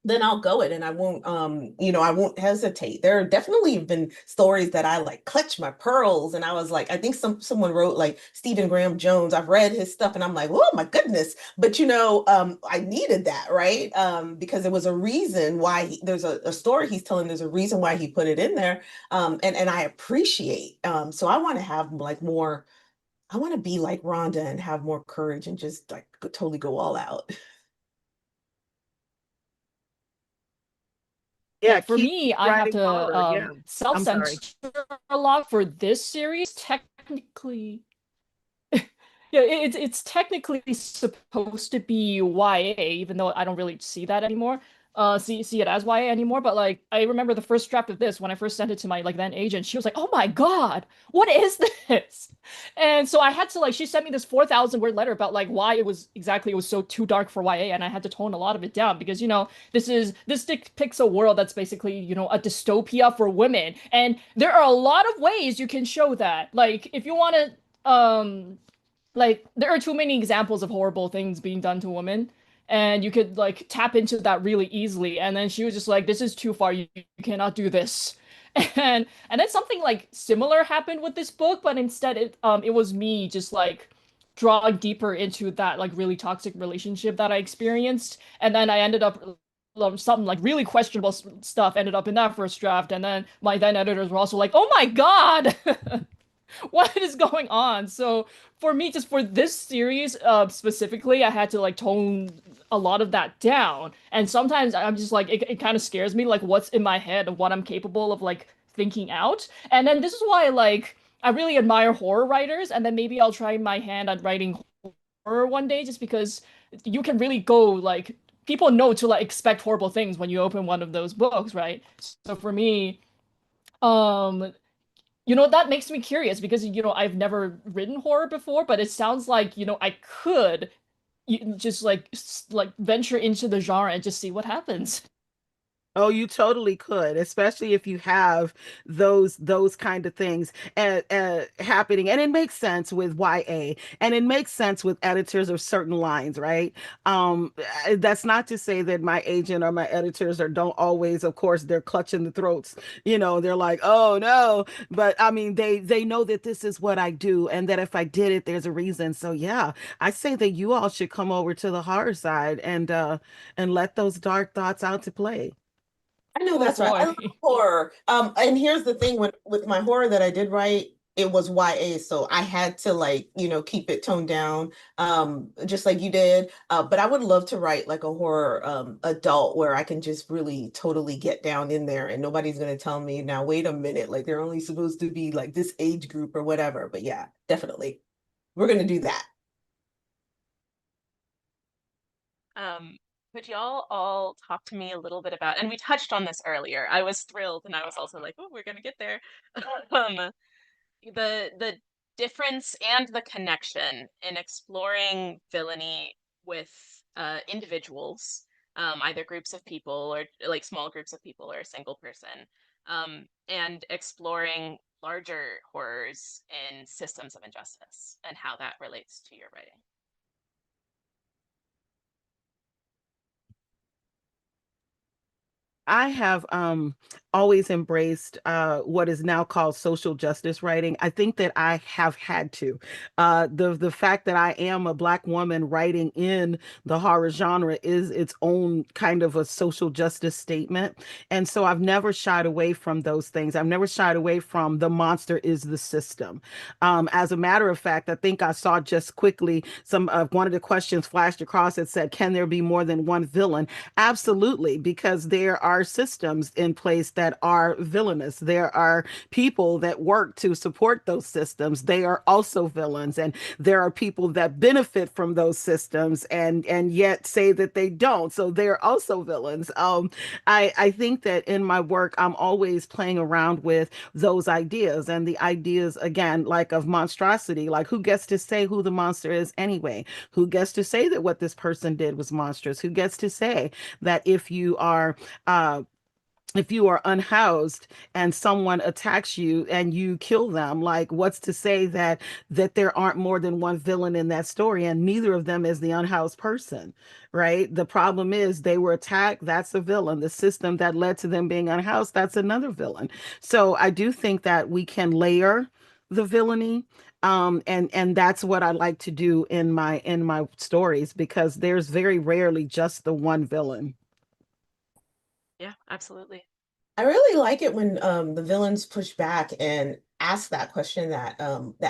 then I'll go it and I won't hesitate. There are definitely been stories that I like clutch my pearls and I was like, I think someone wrote like Stephen Graham Jones. I've read his stuff and I'm like, oh my goodness. But I needed that, right? Because there was a reason why there's a story he's telling, there's a reason why he put it in there. And I appreciate. So I want to have like more, I want to be like Rhonda and have more courage and just like totally go all out. Yeah, Yeah, for keep me, I have writing to horror. Yeah. I'm sorry. self-censor a lot for this series. Technically, yeah, it's technically supposed to be YA, even though I don't really see that anymore. See it as YA anymore. But like, I remember the first draft of this when I first sent it to my like then agent. She was like, "Oh my God, what is this?" And so I had to like, she sent me this 4,000 word letter about like why it was so too dark for YA, and I had to tone a lot of it down because this depicts a world that's basically a dystopia for women, and there are a lot of ways you can show that. Like, if you want to like there are too many examples of horrible things being done to women, and you could like tap into that really easily. And then she was just like, this is too far, you cannot do this. And then something like similar happened with this book, but instead it was me just like drawing deeper into that like really toxic relationship that I experienced. And then I ended up some like really questionable stuff ended up in that first draft, and then my then editors were also like, "Oh my God, what is going on?" So for me, just for this series specifically, I had to like tone a lot of that down. And sometimes I'm just like, it kind of scares me, like what's in my head and what I'm capable of like thinking out. And then this is why like I really admire horror writers, and then maybe I'll try my hand at writing horror one day, just because you can really go like people know to like expect horrible things when you open one of those books, right? So for me, um, that makes me curious because, I've never written horror before, but it sounds like, I could just like venture into the genre and just see what happens. Oh, you totally could, especially if you have those kind of things happening, and it makes sense with YA, and it makes sense with editors of certain lines, right? That's not to say that my agent or my editors are don't always, of course, they're clutching the throats. They're like, oh no, but I mean, they know that this is what I do, and that if I did it, there's a reason. So yeah, I say that you all should come over to the horror side and let those dark thoughts out to play. I know Oh that's right. I boy. love horror. And here's the thing with my horror that I did write, it was YA, so I had to like, keep it toned down, just like you did. But I would love to write like a horror adult where I can just really totally get down in there and nobody's gonna tell me, now wait a minute, like they're only supposed to be like this age group or whatever. But yeah, definitely. We're gonna do that. Um, could y'all all talk to me a little bit about, and we touched on this earlier. I was thrilled, and I was also like, oh, we're gonna get there. Um, the difference and the connection in exploring villainy with individuals, either groups of people or like small groups of people or a single person, and exploring larger horrors in systems of injustice and how that relates to your writing. I have always embraced what is now called social justice writing. I think that I have had to. The fact that I am a Black woman writing in the horror genre is its own kind of a social justice statement. And so I've never shied away from those things. I've never shied away from the monster is the system. As a matter of fact, I think I saw just quickly some one of the questions flashed across that said, can there be more than one villain? Absolutely, because there are systems in place that are villainous. There are people that work to support those systems. They are also villains, and there are people that benefit from those systems and yet say that they don't. So they're also villains. I think that in my work, I'm always playing around with those ideas and the ideas again, like of monstrosity, like who gets to say who the monster is anyway? Who gets to say that what this person did was monstrous? Who gets to say that if you are unhoused and someone attacks you and you kill them, like what's to say that there aren't more than one villain in that story and neither of them is the unhoused person, right? The problem is they were attacked, that's a villain. The system that led to them being unhoused, that's another villain. So I do think that we can layer the villainy, and that's what I like to do in my stories, because there's very rarely just the one villain. Yeah, absolutely. I really like it when the villains push back and ask that question that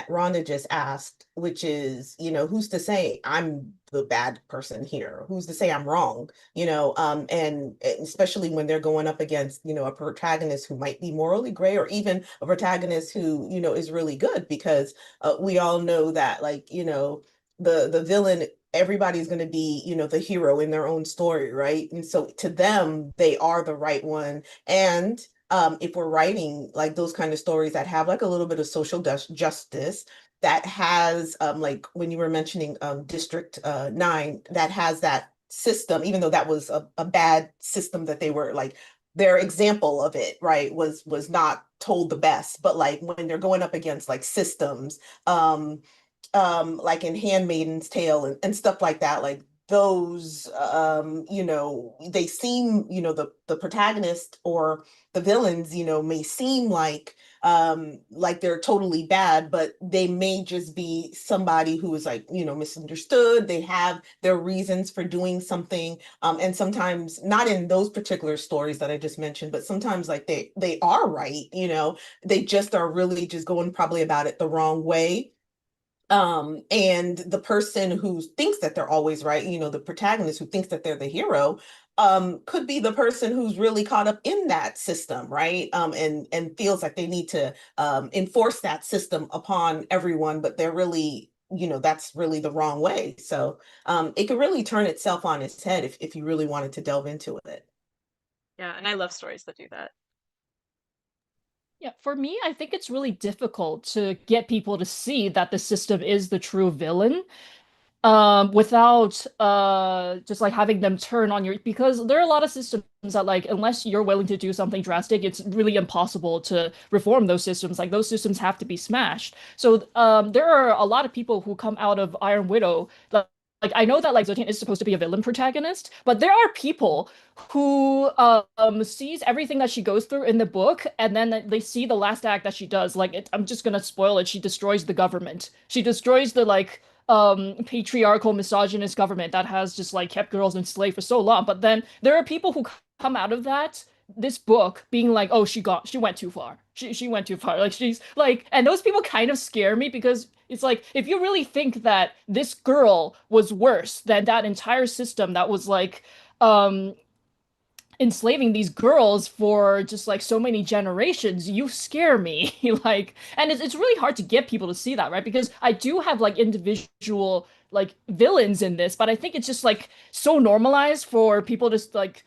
Rhonda just asked, which is, who's to say I'm the bad person here? Who's to say I'm wrong? And especially when they're going up against, a protagonist who might be morally gray, or even a protagonist who, is really good, because we all know that, like, the villain, everybody's going to be, the hero in their own story, right? And so to them, they are the right one. And if we're writing like those kind of stories that have like a little bit of social justice, that has like when you were mentioning District 9, that has that system, even though that was a bad system that they were like, their example of it, right, was not told the best, but like when they're going up against like systems, like in Handmaiden's Tale and stuff like that, like those they seem, the protagonist or the villains, may seem like they're totally bad, but they may just be somebody who is like, misunderstood. They have their reasons for doing something. And sometimes not in those particular stories that I just mentioned, but sometimes like they are right, they just are really just going probably about it the wrong way. And the person who thinks that they're always right, the protagonist who thinks that they're the hero, could be the person who's really caught up in that system, right? And feels like they need to enforce that system upon everyone, but they're really, that's really the wrong way. So it could really turn itself on its head if you really wanted to delve into it. Yeah, and I love stories that do that. Yeah, for me, I think it's really difficult to get people to see that the system is the true villain, without just like having them turn on your, because there are a lot of systems that, like, unless you're willing to do something drastic, it's really impossible to reform those systems. Like, those systems have to be smashed. So there are a lot of people who come out of Iron Widow, like I know that like Zotian is supposed to be a villain protagonist, but there are people who sees everything that she goes through in the book, and then they see the last act that she does. Like, I'm just gonna spoil it. She destroys the government. She destroys the like patriarchal misogynist government that has just like kept girls enslaved for so long. But then there are people who come out of this book being like, oh, she went too far. She went too far. Like, she's like, and those people kind of scare me, because it's like, if you really think that this girl was worse than that entire system that was like um enslaving these girls for just like so many generations, you scare me. Like, and it's really hard to get people to see that, right? Because I do have like individual like villains in this, but I think it's just like so normalized for people to like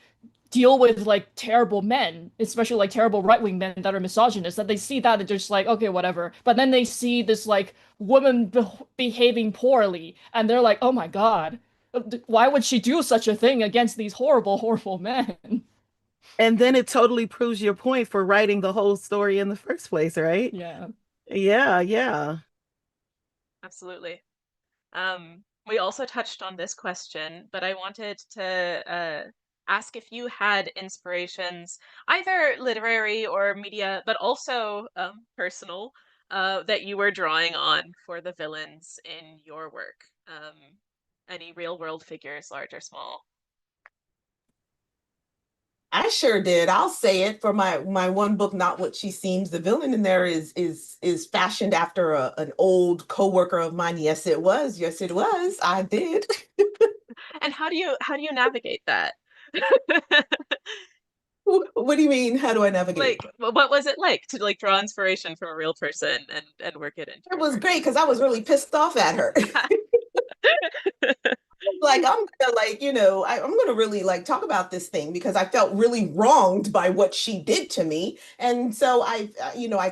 deal with like terrible men, especially like terrible right-wing men that are misogynist, that they see that and they're just like, okay, whatever. But then they see this like woman behaving poorly, and they're like, oh my God, why would she do such a thing against these horrible, horrible men? And then it totally proves your point for writing the whole story in the first place, right? Yeah. Yeah, yeah. Absolutely. We also touched on this question, but I wanted to ask if you had inspirations, either literary or media, but also personal, that you were drawing on for the villains in your work. Any real world figures, large or small? I sure did. I'll say it for my one book, Not What She Seems. The villain in there is fashioned after an old coworker of mine. Yes, it was. Yes, it was. I did. And how do you navigate that? What do you mean? How do I navigate? Like, what was it like to like draw inspiration from a real person and work it into It your was work? great because I was really pissed off at her. Like, I'm gonna like, I'm gonna really like talk about this thing because I felt really wronged by what she did to me. And so I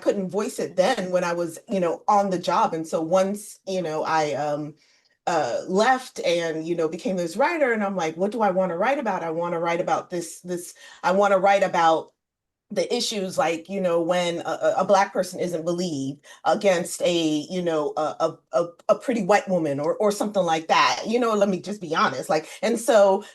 couldn't voice it then when I was, on the job. And so once, I left and, became this writer, and I'm like, what do I want to write about? I want to write about I want to write about the issues, like, when a black person isn't believed against a pretty white woman, or something like that. Let me just be honest. Like, and so,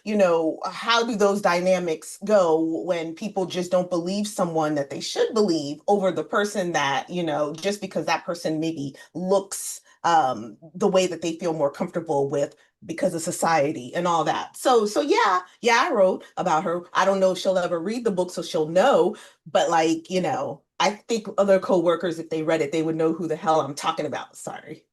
how do those dynamics go when people just don't believe someone that they should believe over the person that, just because that person maybe looks the way that they feel more comfortable with because of society and all that. So yeah, I wrote about her. I don't know if she'll ever read the book, so she'll know, but like, I think other coworkers, if they read it, they would know who the hell I'm talking about. Sorry.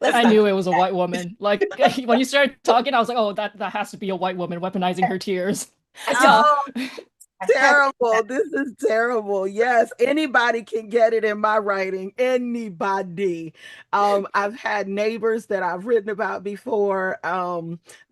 Let's I not knew do it was a that. white woman. Like, when you started talking, I was like, oh, that has to be a white woman weaponizing her tears. I said, Yeah. Oh, I had terrible. This is terrible. Yes, anybody can get it in my writing. Anybody. I've had neighbors that I've written about before.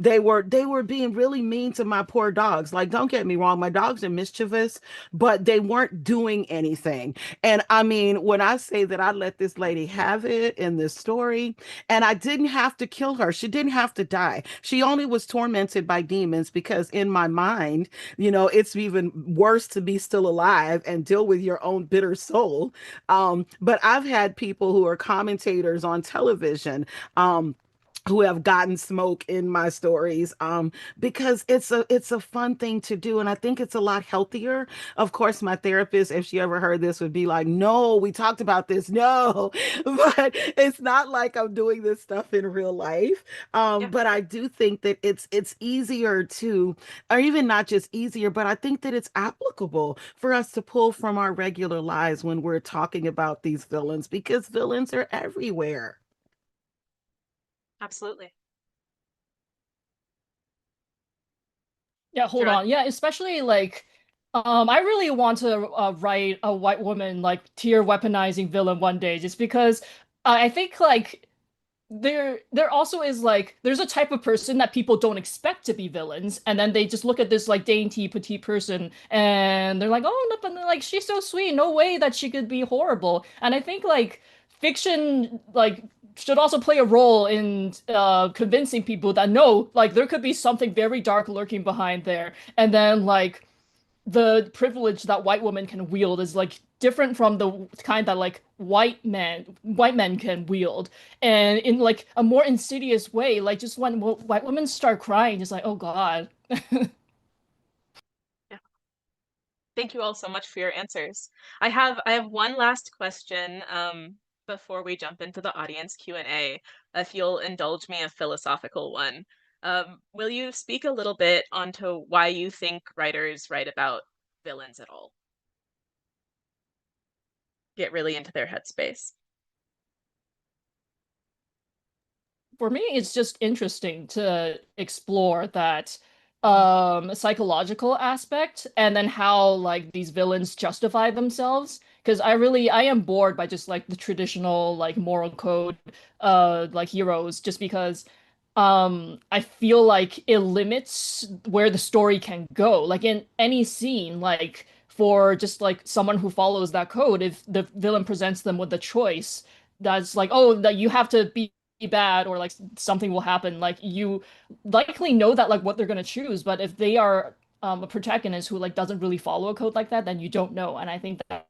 They were being really mean to my poor dogs. Like, don't get me wrong, my dogs are mischievous, but they weren't doing anything. And I mean, when I say that I let this lady have it in this story, and I didn't have to kill her, she didn't have to die. She only was tormented by demons because in my mind, it's even worse to be still alive and deal with your own bitter soul. But I've had people who are commentators on television. who have gotten smoke in my stories, because it's a fun thing to do, and I think it's a lot healthier. Of course, my therapist, if she ever heard this, would be like, no, we talked about this, no. But it's not like I'm doing this stuff in real life. Yeah, But I do think that it's easier to, or even not just easier, but I think that it's applicable for us to pull from our regular lives when we're talking about these villains, because villains are everywhere. absolutely. Yeah, hold Xiran? on. Yeah, especially like I really want to write a white woman like tier weaponizing villain one day just because I think like there also is like there's a type of person that people don't expect to be villains, and then they just look at this like dainty petite person and they're like, oh no, but like she's so sweet, no way that she could be horrible. And I think like fiction like should also play a role in convincing people that no, like there could be something very dark lurking behind there, and then like the privilege that white women can wield is like different from the kind that like white men can wield, and in like a more insidious way, like just when white women start crying, it's like, oh God. Yeah. Thank you all so much for your answers. I have one last question before we jump into the audience Q&A, if you'll indulge me a philosophical one. Will you speak a little bit onto why you think writers write about villains at all? Get really into their headspace. For me, it's just interesting to explore that psychological aspect, and then how like these villains justify themselves. Because I am bored by just like the traditional like moral code like heroes, just because I feel like it limits where the story can go. Like in any scene, like for just like someone who follows that code, if the villain presents them with a choice that's like, oh, that you have to be bad, or like something will happen, like you likely know that like what they're gonna choose. But if they are a protagonist who like doesn't really follow a code like that, then you don't know. And I think that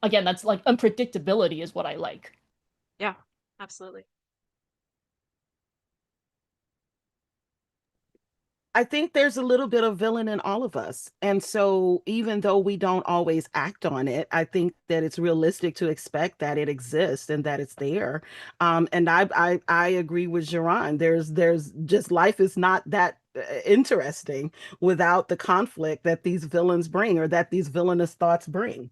again, that's like unpredictability is what I like. Yeah, absolutely. I think there's a little bit of villain in all of us. And so even though we don't always act on it, I think that it's realistic to expect that it exists and that it's there. And I agree with Geron. There's just, life is not that interesting without the conflict that these villains bring, or that these villainous thoughts bring.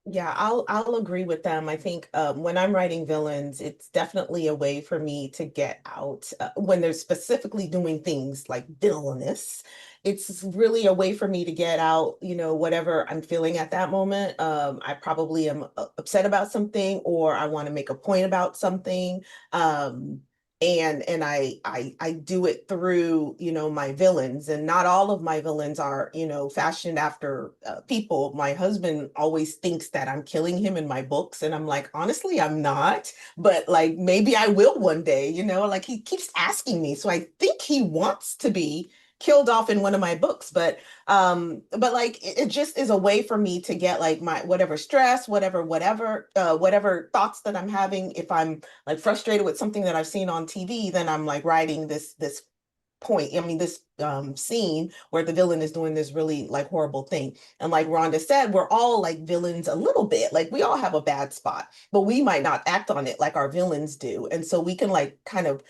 Yeah, I'll agree with them. I think when I'm writing villains, it's definitely a way for me to get out when they're specifically doing things like villainous. It's really a way for me to get out, whatever I'm feeling at that moment. I probably am upset about something, or I want to make a point about something. Um, and I do it through my villains, and not all of my villains are fashioned after people. My husband always thinks that I'm killing him in my books, and I'm like, honestly, I'm not, but like maybe I will one day, like he keeps asking me, so I think he wants to be killed off in one of my books. But like it just is a way for me to get like my whatever stress, whatever thoughts that I'm having. If I'm like frustrated with something that I've seen on TV, then I'm like writing this point. I mean, this scene where the villain is doing this really like horrible thing. And like Rhonda said, we're all like villains a little bit. Like we all have a bad spot, but we might not act on it like our villains do. And so we can like kind of,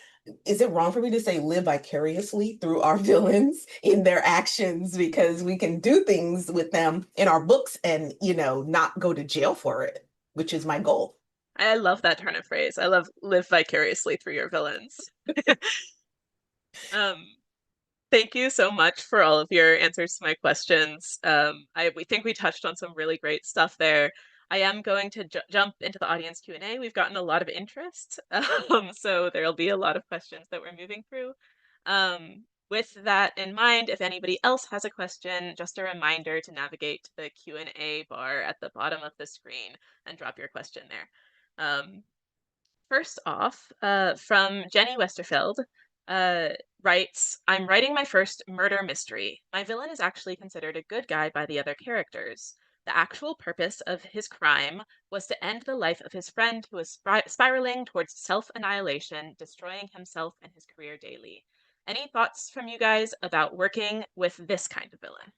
is it wrong for me to say live vicariously through our villains in their actions, because we can do things with them in our books and not go to jail for it, which is my goal. I love that turn of phrase. I love live vicariously through your villains. Um, Thank you so much for all of your answers to my questions. We think we touched on some really great stuff there. I am going to jump into the audience Q&A. We've gotten a lot of interest, so there'll be a lot of questions that we're moving through. With that in mind, if anybody else has a question, just a reminder to navigate to the Q&A bar at the bottom of the screen and drop your question there. First off, from Jenny Westerfeld, writes, I'm writing my first murder mystery. My villain is actually considered a good guy by the other characters. The actual purpose of his crime was to end the life of his friend who was spiraling towards self-annihilation, destroying himself and his career daily. Any thoughts from you guys about working with this kind of villain?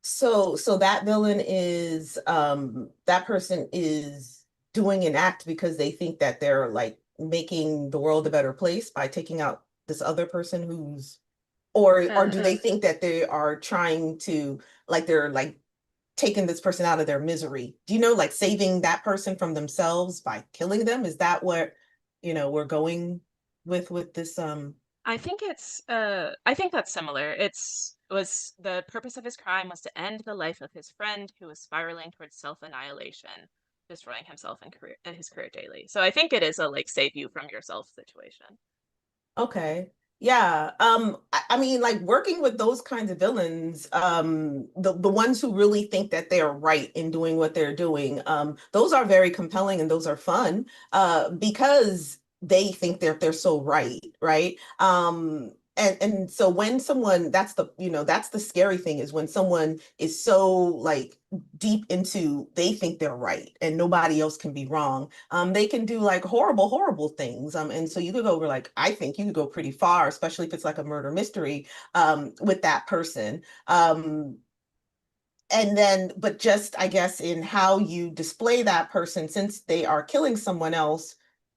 So that villain is that person is doing an act because they think that they're like making the world a better place by taking out this other person who's or Uh, do they think that they are trying to like they're like taking this person out of their misery? Do you know, like saving that person from themselves by killing them? Is that what, we're going with this I think that's similar. Was the purpose of his crime was to end the life of his friend who was spiraling towards self-annihilation, destroying himself and his career daily. So I think it is a like save you from yourself situation. Okay. Yeah. I mean, like working with those kinds of villains, the ones who really think that they're right in doing what they're doing, those are very compelling and those are fun, because they think they're so right, right? And so when someone, that's the scary thing is when someone is so like deep into they think they're right and nobody else can be wrong, they can do like horrible, horrible things. And so you could go over like, I think you could go pretty far, especially if it's like a murder mystery, with that person. And then, but just I guess in how you display that person, since they are killing someone else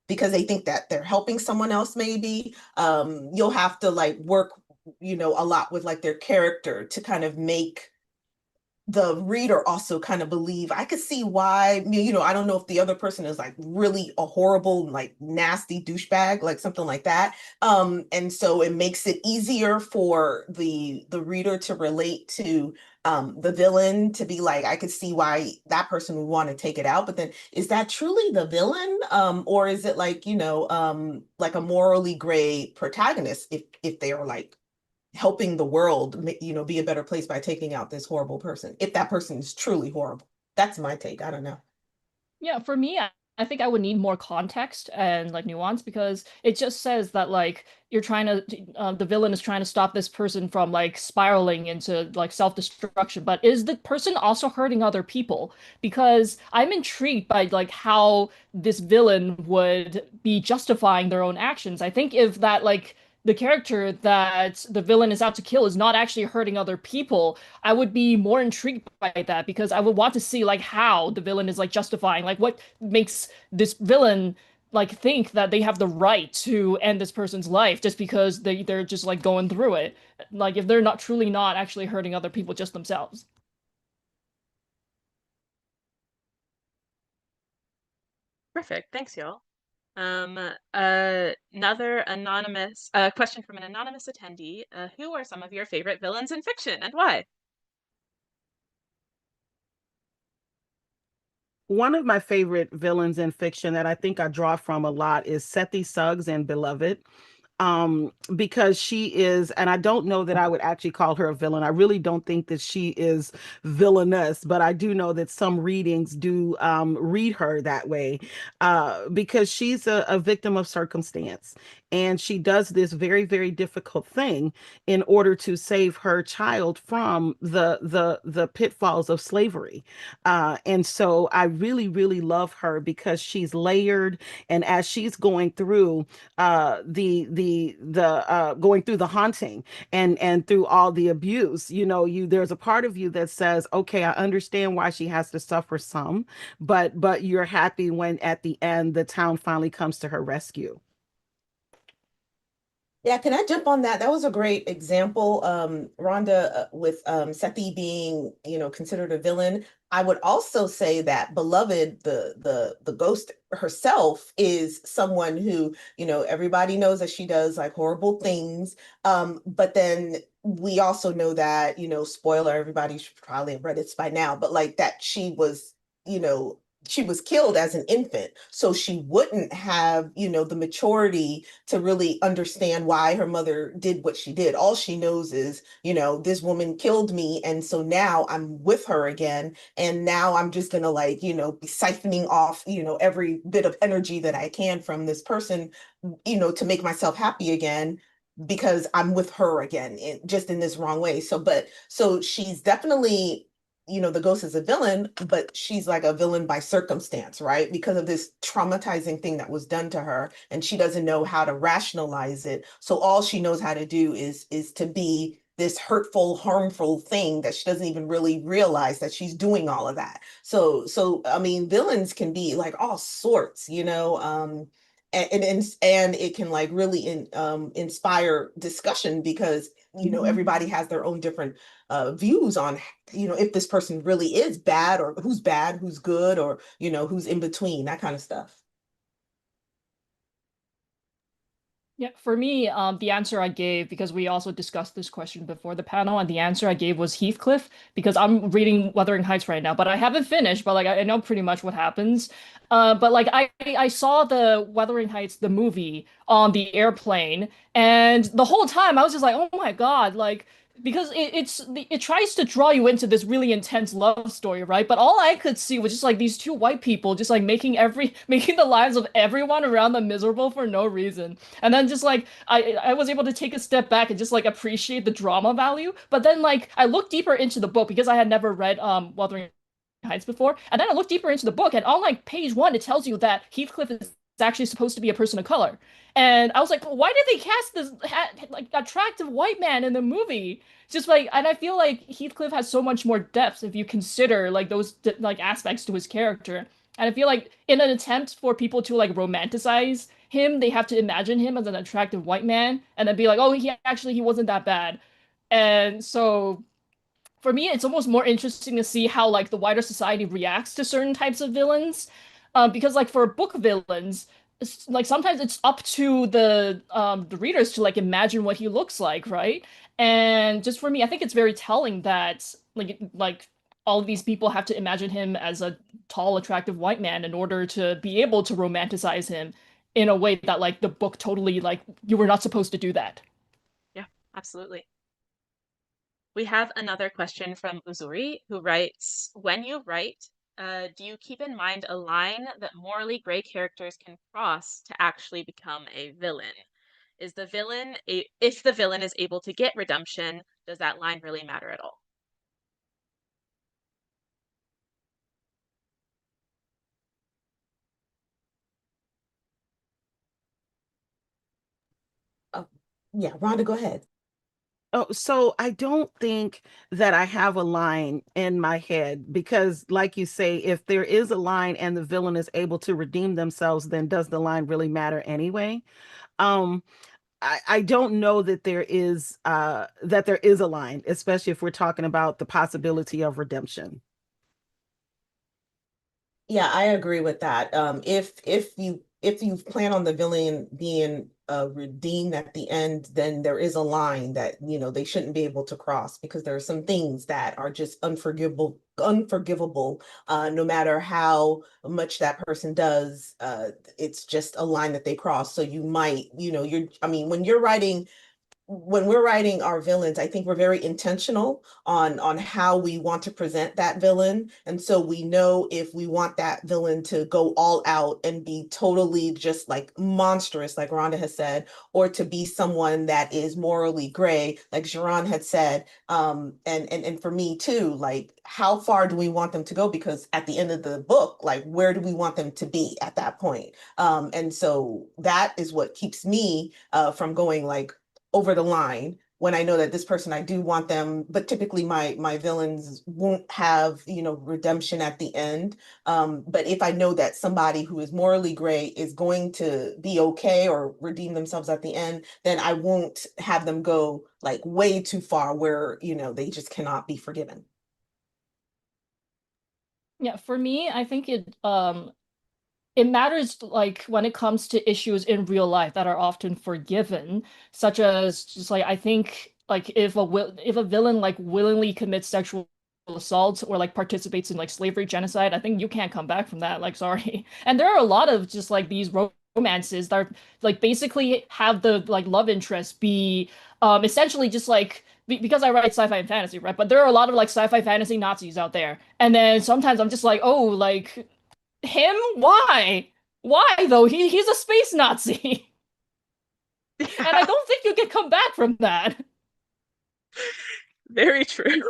because they think that they're helping someone else, maybe, you'll have to like work, a lot with like their character to kind of make the reader also kind of believe. I could see why, I don't know if the other person is like really a horrible, like nasty douchebag, like something like that. And so it makes it easier for the reader to relate to the villain, to be like, I could see why that person would want to take it out. But then is that truly the villain? Or is it like a morally gray protagonist if they are like helping the world, be a better place by taking out this horrible person, if that person is truly horrible. That's my take. I don't know. Yeah, for me, I think I would need more context and like nuance because it just says that like you're trying to the villain is trying to stop this person from like spiraling into like self-destruction. But is the person also hurting other people? Because I'm intrigued by like how this villain would be justifying their own actions. I think if that like the character that the villain is out to kill is not actually hurting other people, I would be more intrigued by that because I would want to see like how the villain is like justifying, like what makes this villain like think that they have the right to end this person's life just because they're just like going through it. Like if they're not truly not actually hurting other people, just themselves. Perfect. Thanks, y'all. Another anonymous question from an anonymous attendee. Who are some of your favorite villains in fiction and why? One of my favorite villains in fiction that I think I draw from a lot is Sethi Suggs in Beloved. Because she is, and I don't know that I would actually call her a villain. I really don't think that she is villainous, but I do know that some readings do read her that way, because she's a victim of circumstance. And she does this very, very difficult thing in order to save her child from the pitfalls of slavery. And so I really, really love her because she's layered, and as she's going through going through the haunting and through all the abuse, you there's a part of you that says, okay, I understand why she has to suffer some, but you're happy when at the end the town finally comes to her rescue. Yeah, can I jump on that? That was a great example, Rhonda, with Sethi being, considered a villain. I would also say that Beloved, the ghost herself, is someone who, everybody knows that she does like horrible things. But then we also know that, spoiler, everybody should probably have read it by now, but like that you know, she was killed as an infant, so she wouldn't have, the maturity to really understand why her mother did what she did. All she knows is, this woman killed me, and so now I'm with her again, and now I'm just gonna like, be siphoning off, every bit of energy that I can from this person, to make myself happy again. because I'm with her again, just in this wrong way. So she's definitely, the ghost is a villain, but she's like a villain by circumstance, right? Because of this traumatizing thing that was done to her, and she doesn't know how to rationalize it. So all she knows how to do is to be this hurtful, harmful thing that she doesn't even really realize that she's doing all of that. So I mean, villains can be like all sorts, and it can like really inspire discussion because everybody has their own different views on if this person really is bad, who's good, or who's in between, that kind of stuff. Yeah, for me, the answer I gave, because we also discussed this question before the panel, and the answer I gave was Heathcliff, because I'm reading Wuthering Heights right now, but I haven't finished, but like I know pretty much what happens. But like I saw the Wuthering Heights, the movie, on the airplane, and the whole time I was just like, oh my God, like because it tries to draw you into this really intense love story, right? But all I could see was just like these two white people just like making the lives of everyone around them miserable for no reason. And then just like I was able to take a step back and just like appreciate the drama value. But then like I looked deeper into the book because I had never read Wuthering Heights before. And then I looked deeper into the book, and on like page one, it tells you that Heathcliff is actually supposed to be a person of color. And I was like, well, why did they cast this like attractive white man in the movie? Just like, and I feel like Heathcliff has so much more depth if you consider like those like aspects to his character. And I feel like in an attempt for people to like romanticize him, they have to imagine him as an attractive white man and then be like, oh, he wasn't that bad. And so for me, it's almost more interesting to see how like the wider society reacts to certain types of villains, because like for book villains, like sometimes it's up to the readers to like imagine what he looks like, right? And just for me, I think it's very telling that like all of these people have to imagine him as a tall, attractive white man in order to be able to romanticize him in a way that like the book totally like you were not supposed to do that. Yeah, absolutely. We have another question from Uzuri, who writes, when you write, do you keep in mind a line that morally gray characters can cross to actually become a villain? If the villain is able to get redemption, does that line really matter at all? Oh, yeah, Rhonda, go ahead. Oh, so I don't think that I have a line in my head because, like you say, if there is a line and the villain is able to redeem themselves, then does the line really matter anyway? Um, I don't know that there is a line, especially if we're talking about the possibility of redemption. Yeah, I agree with that. If you plan on the villain being redeemed at the end, then there is a line that they shouldn't be able to cross because there are some things that are just unforgivable. No matter how much that person does, it's just a line that they cross. So you might, I mean, when we're writing our villains, I think we're very intentional on how we want to present that villain. And so we know if we want that villain to go all out and be totally just like monstrous, like Rhonda has said, or to be someone that is morally gray, like Xiran had said. And for me too, like how far do we want them to go? Because at the end of the book, like where do we want them to be at that point? And so that is what keeps me from going like over the line when I know that this person I do want them, but typically my villains won't have, redemption at the end. But if I know that somebody who is morally gray is going to be okay or redeem themselves at the end, then I won't have them go like way too far where, they just cannot be forgiven. Yeah, for me, I think it matters like when it comes to issues in real life that are often forgiven, such as just like I think like if a villain like willingly commits sexual assault or like participates in like slavery genocide, I think you can't come back from that. Like sorry. And there are a lot of just like these romances that are, like basically have the like love interest be essentially just like because I write sci-fi and fantasy, right? But there are a lot of like sci-fi fantasy Nazis out there. And then sometimes I'm just like, oh, like him? Why? Why though? He's a space Nazi. And I don't think you can come back from that. Very true.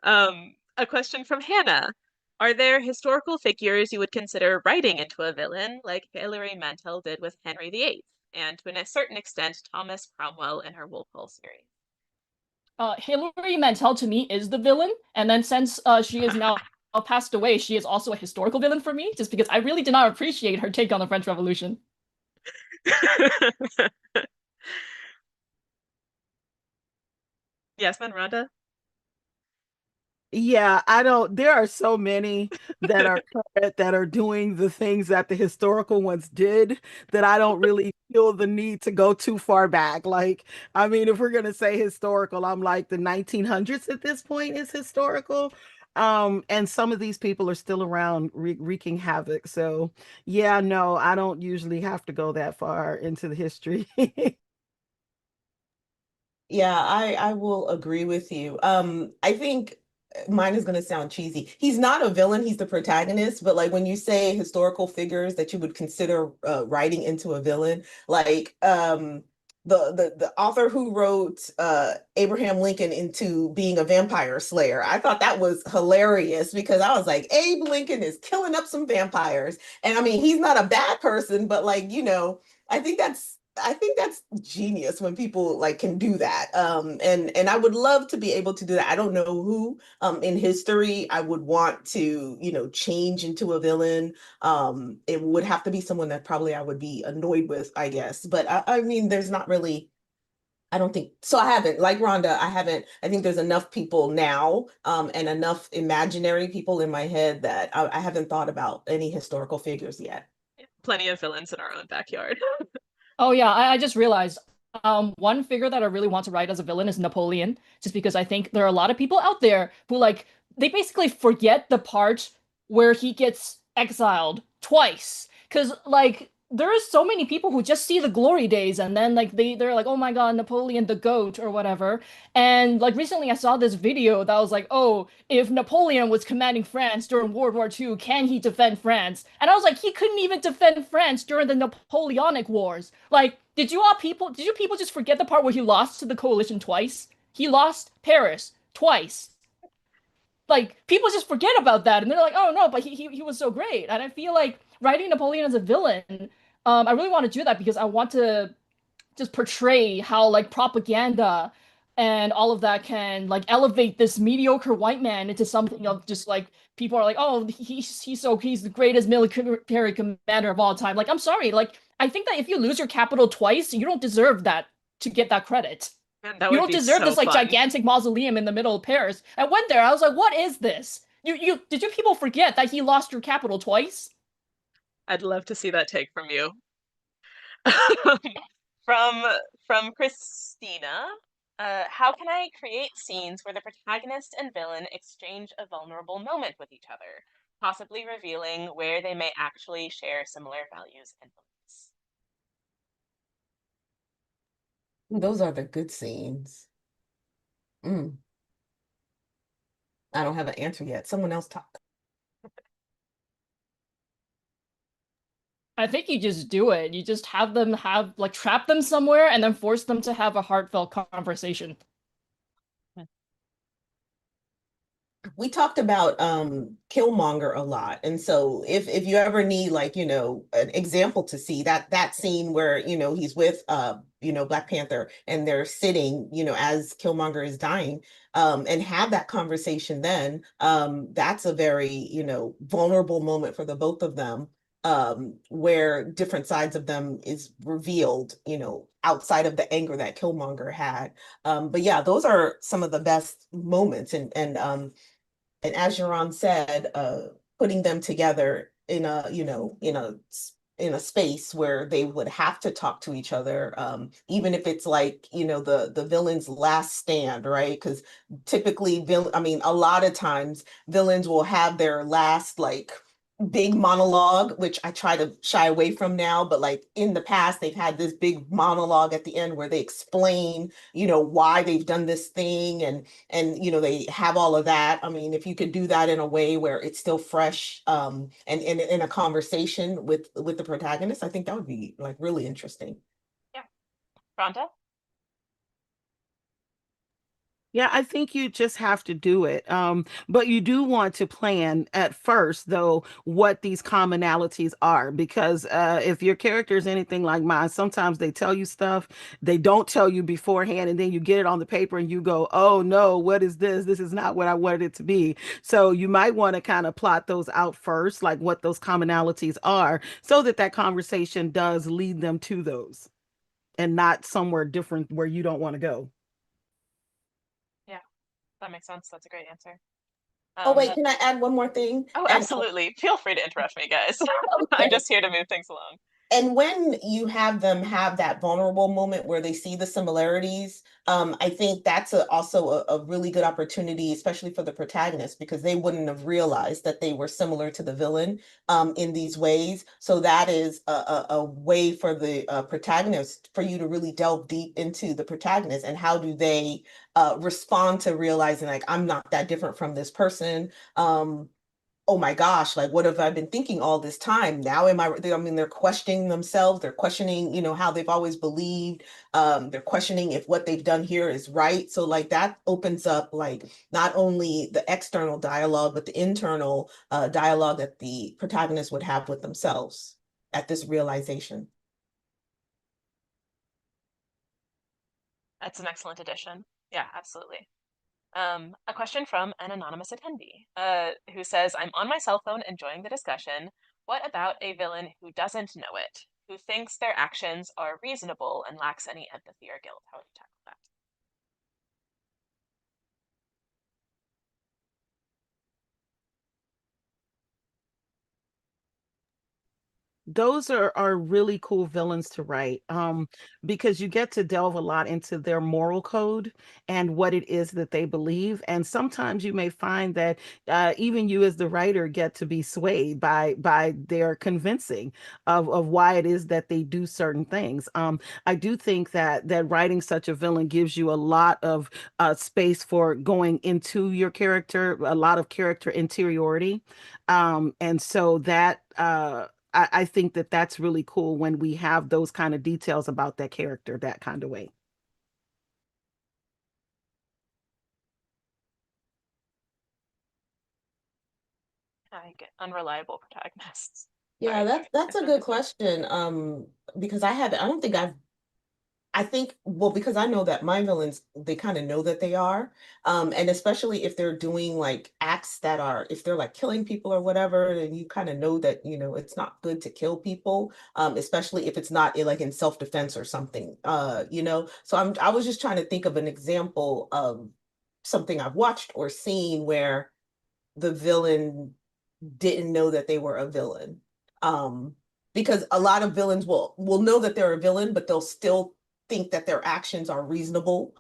A question from Hannah. Are there historical figures you would consider writing into a villain, like Hilary Mantel did with Henry VIII, and to a certain extent, Thomas Cromwell in her Walpole series? Hilary Mantel to me is the villain, and then since she is now passed away, she is also a historical villain for me, just because I really did not appreciate her take on the French Revolution. Yasmin, Rhonda? Yeah, I don't, there are so many that are current that are doing the things that the historical ones did that I don't really feel the need to go too far back. Like, I mean, if we're gonna say historical, I'm like the 1900s at this point is historical. And some of these people are still around wreaking havoc. So, yeah, no, I don't usually have to go that far into the history. Yeah, I will agree with you. I think mine is going to sound cheesy. He's not a villain, he's the protagonist, but like when you say historical figures that you would consider writing into a villain, like the author who wrote Abraham Lincoln into being a vampire slayer. I thought that was hilarious because I was like, Abe Lincoln is killing up some vampires. And I mean, he's not a bad person, but like, I think that's genius when people like can do that. And I would love to be able to do that. I don't know who in history I would want to, change into a villain. It would have to be someone that probably I would be annoyed with, I guess. But I mean, there's not really, I don't think so. I haven't, like Rhonda, I haven't, I think there's enough people now, and enough imaginary people in my head that I haven't thought about any historical figures yet. Plenty of villains in our own backyard. Oh yeah, I just realized one figure that I really want to write as a villain is Napoleon, just because I think there are a lot of people out there who like they basically forget the part where he gets exiled twice. Because like there are so many people who just see the glory days and then like they're like, oh my God, Napoleon the goat or whatever. And like recently I saw this video that was like, oh, if Napoleon was commanding France during World War II, can he defend France? And I was like, he couldn't even defend France during the Napoleonic Wars. Like, did you people just forget the part where he lost to the coalition twice? He lost Paris twice. Like, people just forget about that and they're like, oh no, but he was so great. And I feel like writing Napoleon as a villain, I really want to do that because I want to just portray how like propaganda and all of that can like elevate this mediocre white man into something of just like people are like, oh, he's the greatest military commander of all time. Like, I'm sorry, like I think that if you lose your capital twice, you don't deserve that to get that credit. And that You would don't be deserve so this like fun. gigantic mausoleum in the middle of Paris. I went there, I was like, what is this? You did you people forget that he lost your capital twice? I'd love to see that take from you. From Christina, how can I create scenes where the protagonist and villain exchange a vulnerable moment with each other, possibly revealing where they may actually share similar values and beliefs? Those are the good scenes. Mm, I don't have an answer yet. Someone else talk. I think you just do it. You just have them have like trap them somewhere and then force them to have a heartfelt conversation. We talked about Killmonger a lot. And so if you ever need like, an example to see that scene where, he's with Black Panther and they're sitting, as Killmonger is dying, and have that conversation then, that's a very, vulnerable moment for the both of them. Where different sides of them is revealed, outside of the anger that Killmonger had. But yeah, those are some of the best moments, and as Yaron said, putting them together in a, in a space where they would have to talk to each other, even if it's like, the villain's last stand, right? Because typically, I mean, a lot of times villains will have their last like big monologue, which I try to shy away from now, but like in the past, they've had this big monologue at the end where they explain, why they've done this thing, and they have all of that. I mean, if you could do that in a way where it's still fresh, and in a conversation with the protagonist, I think that would be like really interesting. Yeah, Rhonda? Yeah, I think you just have to do it. But you do want to plan at first, though, what these commonalities are, because if your character is anything like mine, sometimes they tell you stuff they don't tell you beforehand, and then you get it on the paper and you go, "Oh no, what is this? This is not what I wanted it to be." So you might want to kind of plot those out first, like what those commonalities are, so that that conversation does lead them to those, and not somewhere different where you don't want to go. Yeah, that makes sense. That's a great answer. Oh, wait, can I add one more thing? Oh, And absolutely. Feel free to interrupt me, guys. I'm okay. just here to move things along. And when you have them have that vulnerable moment where they see the similarities, I think that's also a really good opportunity, especially for the protagonist, because they wouldn't have realized that they were similar to the villain in these ways. So that is a way for the protagonist, for you to really delve deep into the protagonist and how do they respond to realizing, like, I'm not that different from this person. Oh my gosh, like what have I been thinking all this time? Now am I mean, they're questioning themselves, they're questioning, how they've always believed. They're questioning if what they've done here is right. So like that opens up like not only the external dialogue, but the internal dialogue that the protagonist would have with themselves at this realization. That's an excellent addition. Yeah, absolutely. A question from an anonymous attendee, who says, I'm on my cell phone enjoying the discussion. What about a villain who doesn't know it, who thinks their actions are reasonable and lacks any empathy or guilt? How would you tackle that? Those are really cool villains to write, because you get to delve a lot into their moral code and what it is that they believe. And sometimes you may find that even you as the writer get to be swayed by their convincing of why it is that they do certain things. I do think that writing such a villain gives you a lot of space for going into your character, a lot of character interiority. And so that I think that that's really cool when we have those kind of details about that character that kind of way. I get unreliable protagonists. Yeah, Sorry. that's a good question. Because I don't think I think, well, because I know that my villains, they kind of know that they are. And especially if they're doing like acts that are, if they're like killing people or whatever, then you kind of know that, it's not good to kill people, especially if it's not like in self-defense or something, So I was just trying to think of an example of something I've watched or seen where the villain didn't know that they were a villain. Um, because a lot of villains will know that they're a villain, but they'll still think that their actions are reasonable.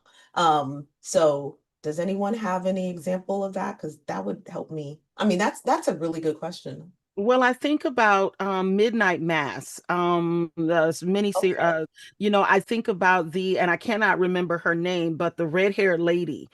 So does anyone have any example of that? Because that would help me. I mean, that's a really good question. Well, I think about Midnight Mass, the mini series. Okay. I think about and I cannot remember her name, but the red-haired lady.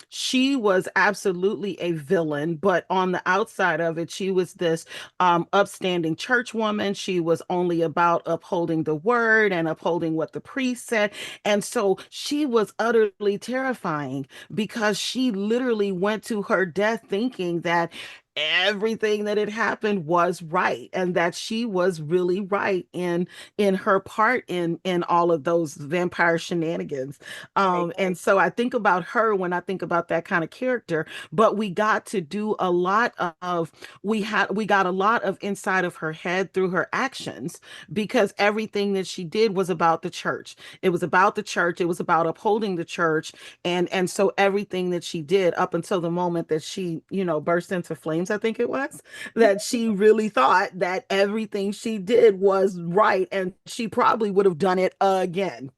She was absolutely a villain, but on the outside of it, she was this upstanding church woman. She was only about upholding the word and upholding what the priest said. And so she was utterly terrifying because she literally went to her death thinking that everything that had happened was right and that she was really right in her part in all of those vampire shenanigans. Right. And so I think about her when I think about that kind of character. But we got to do a lot of we got a lot of inside of her head through her actions, because everything that she did was about the church. It was about the church, it was about upholding the church. And so everything that she did up until the moment that she, burst into flames, I think it was, that she really thought that everything she did was right, and she probably would have done it again.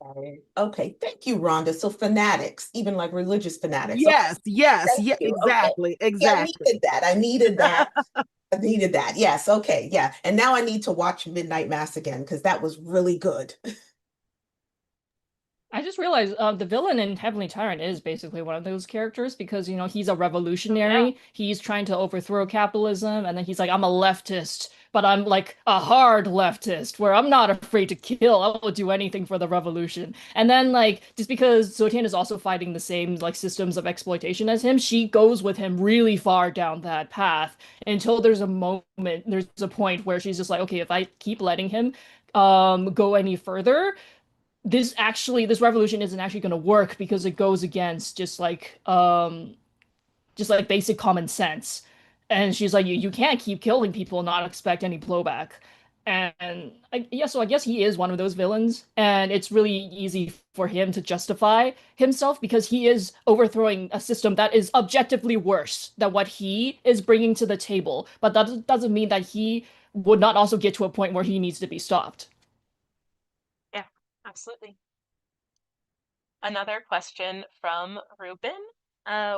Right. Okay. Thank you, Rhonda. So fanatics, even like religious fanatics. Okay. Yes, yes, Thank yeah, you. Okay. exactly, Yeah, I exactly. needed that. I needed that. I needed that. Yes. Okay. Yeah. And now I need to watch Midnight Mass again because that was really good. I just realized the villain in Heavenly Tyrant is basically one of those characters because, he's a Oh, yeah. revolutionary. He's trying to overthrow capitalism, and then he's like, I'm a leftist but I'm like a hard leftist where I'm not afraid to kill. I will do anything for the revolution. And then like just because Zotian is also fighting the same like systems of exploitation as him, she goes with him really far down that path until there's a point where she's just like, okay, if I keep letting him go any further, this revolution isn't actually going to work because it goes against just like basic common sense. And she's like, you can't keep killing people and not expect any blowback. And yeah, so I guess he is one of those villains, and it's really easy for him to justify himself because he is overthrowing a system that is objectively worse than what he is bringing to the table. But that doesn't mean that he would not also get to a point where he needs to be stopped. Yeah, absolutely. Another question from Ruben.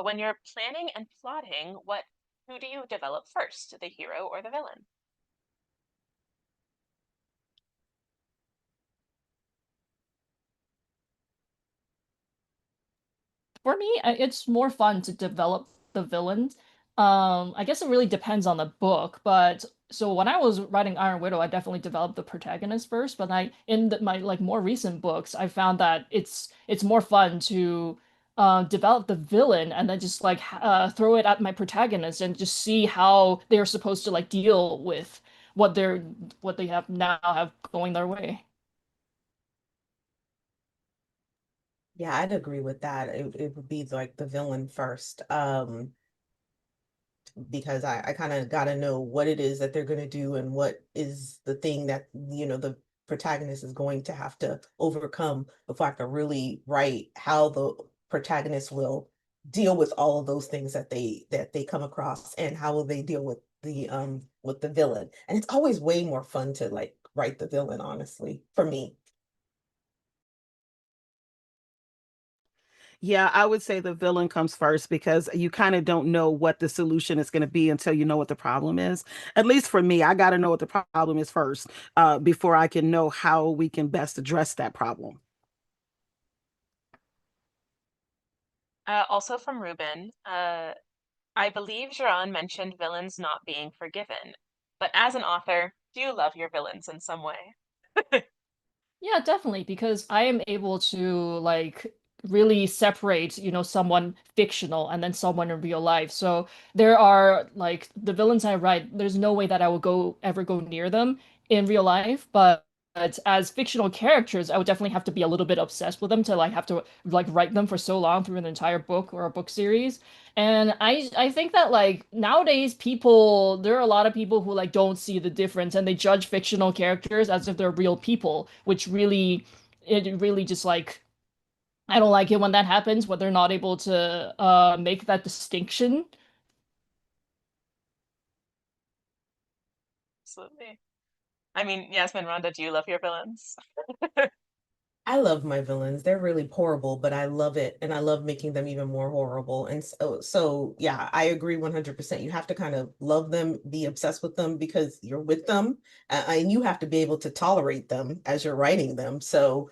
When you're planning and plotting, who do you develop first, the hero or the villain? For me, it's more fun to develop the villains. I guess it really depends on the book, but so when I was writing Iron Widow, I definitely developed the protagonist first, but my like more recent books, I found that it's more fun to develop the villain and then just like throw it at my protagonist and just see how they're supposed to like deal with what they have going their way. Yeah, I'd agree with that. It would be like the villain first. Because I kind of got to know what it is that they're going to do and what is the thing that, the protagonist is going to have to overcome before I can really write how the protagonist will deal with all of those things that they come across, and how will they deal with the villain. And it's always way more fun to like write the villain, honestly, for me. Yeah, I would say the villain comes first because you kind of don't know what the solution is going to be until you know what the problem is. At least for me, I got to know what the problem is first, before I can know how we can best address that problem. Also from Ruben, I believe Xiran mentioned villains not being forgiven, but as an author, do you love your villains in some way? Yeah, definitely, because I am able to like really separate, someone fictional and then someone in real life. So there are like the villains I write, there's no way that I would ever go near them in real life, but as fictional characters, I would definitely have to be a little bit obsessed with them to like have to like write them for so long through an entire book or a book series. And I think that like nowadays there are a lot of people who like don't see the difference and they judge fictional characters as if they're real people, which it really just like I don't like it when that happens, when they're not able to make that distinction. Absolutely. I mean, Yasmin, Rhonda, do you love your villains? I love my villains. They're really horrible, but I love it, and I love making them even more horrible. And so yeah, I agree 100%. You have to kind of love them, be obsessed with them because you're with them, and you have to be able to tolerate them as you're writing them. So,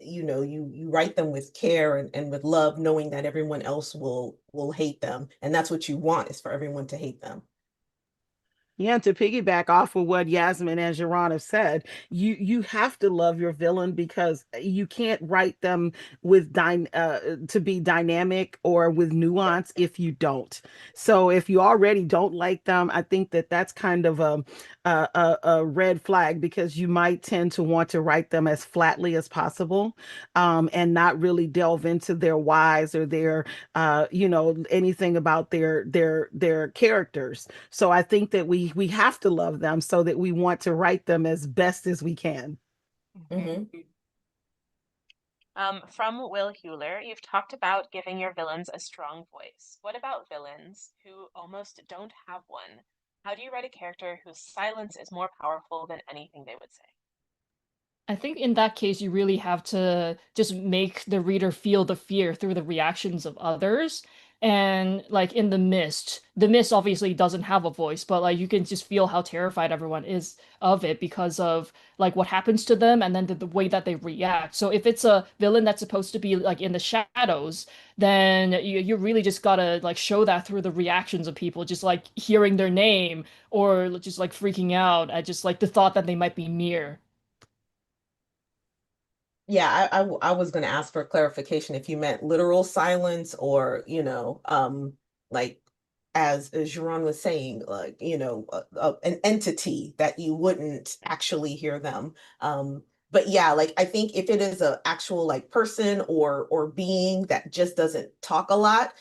you write them with care and with love, knowing that everyone else will hate them, and that's what you want, is for everyone to hate them. Yeah, and to piggyback off of what Yasmin and Jaron have said, you have to love your villain because you can't write them to be dynamic or with nuance if you don't. So if you already don't like them, I think that that's kind of a red flag because you might tend to want to write them as flatly as possible, and not really delve into their whys or their anything about their characters. So I think that we have to love them so that we want to write them as best as we can. Hmm. From Will Hewler, you've talked about giving your villains a strong voice. What about villains who almost don't have one? How do you write a character whose silence is more powerful than anything they would say? I think in that case, you really have to just make the reader feel the fear through the reactions of others. And like in the mist obviously doesn't have a voice, but like you can just feel how terrified everyone is of it because of like what happens to them and then the way that they react. So if it's a villain that's supposed to be like in the shadows, then you really just gotta like show that through the reactions of people, just like hearing their name or just like freaking out at just like the thought that they might be near. Yeah, I was going to ask for clarification if you meant literal silence or, like as Xiran was saying, like, an entity that you wouldn't actually hear them. But yeah, like I think if it is a actual like person or being that just doesn't talk a lot,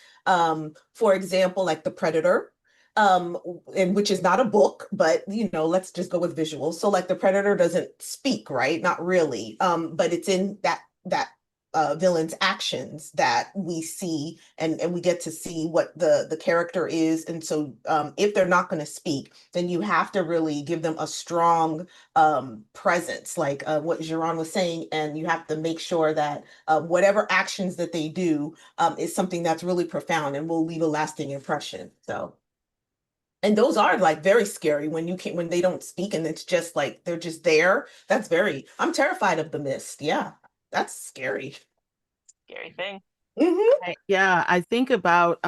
for example, like the Predator, um and which is not a book, but let's just go with visuals. So like the Predator doesn't speak, right? Not really, but it's in that villain's actions that we see, and we get to see what the character is. And so if they're not going to speak, then you have to really give them a strong presence, like what Jiran was saying, and you have to make sure that whatever actions that they do is something that's really profound and will leave a lasting impression. So, and those are like very scary when when they don't speak and it's just like they're just there. That's very, I'm terrified of the mist. Yeah, that's scary. Scary thing. Hmm. Yeah, I think about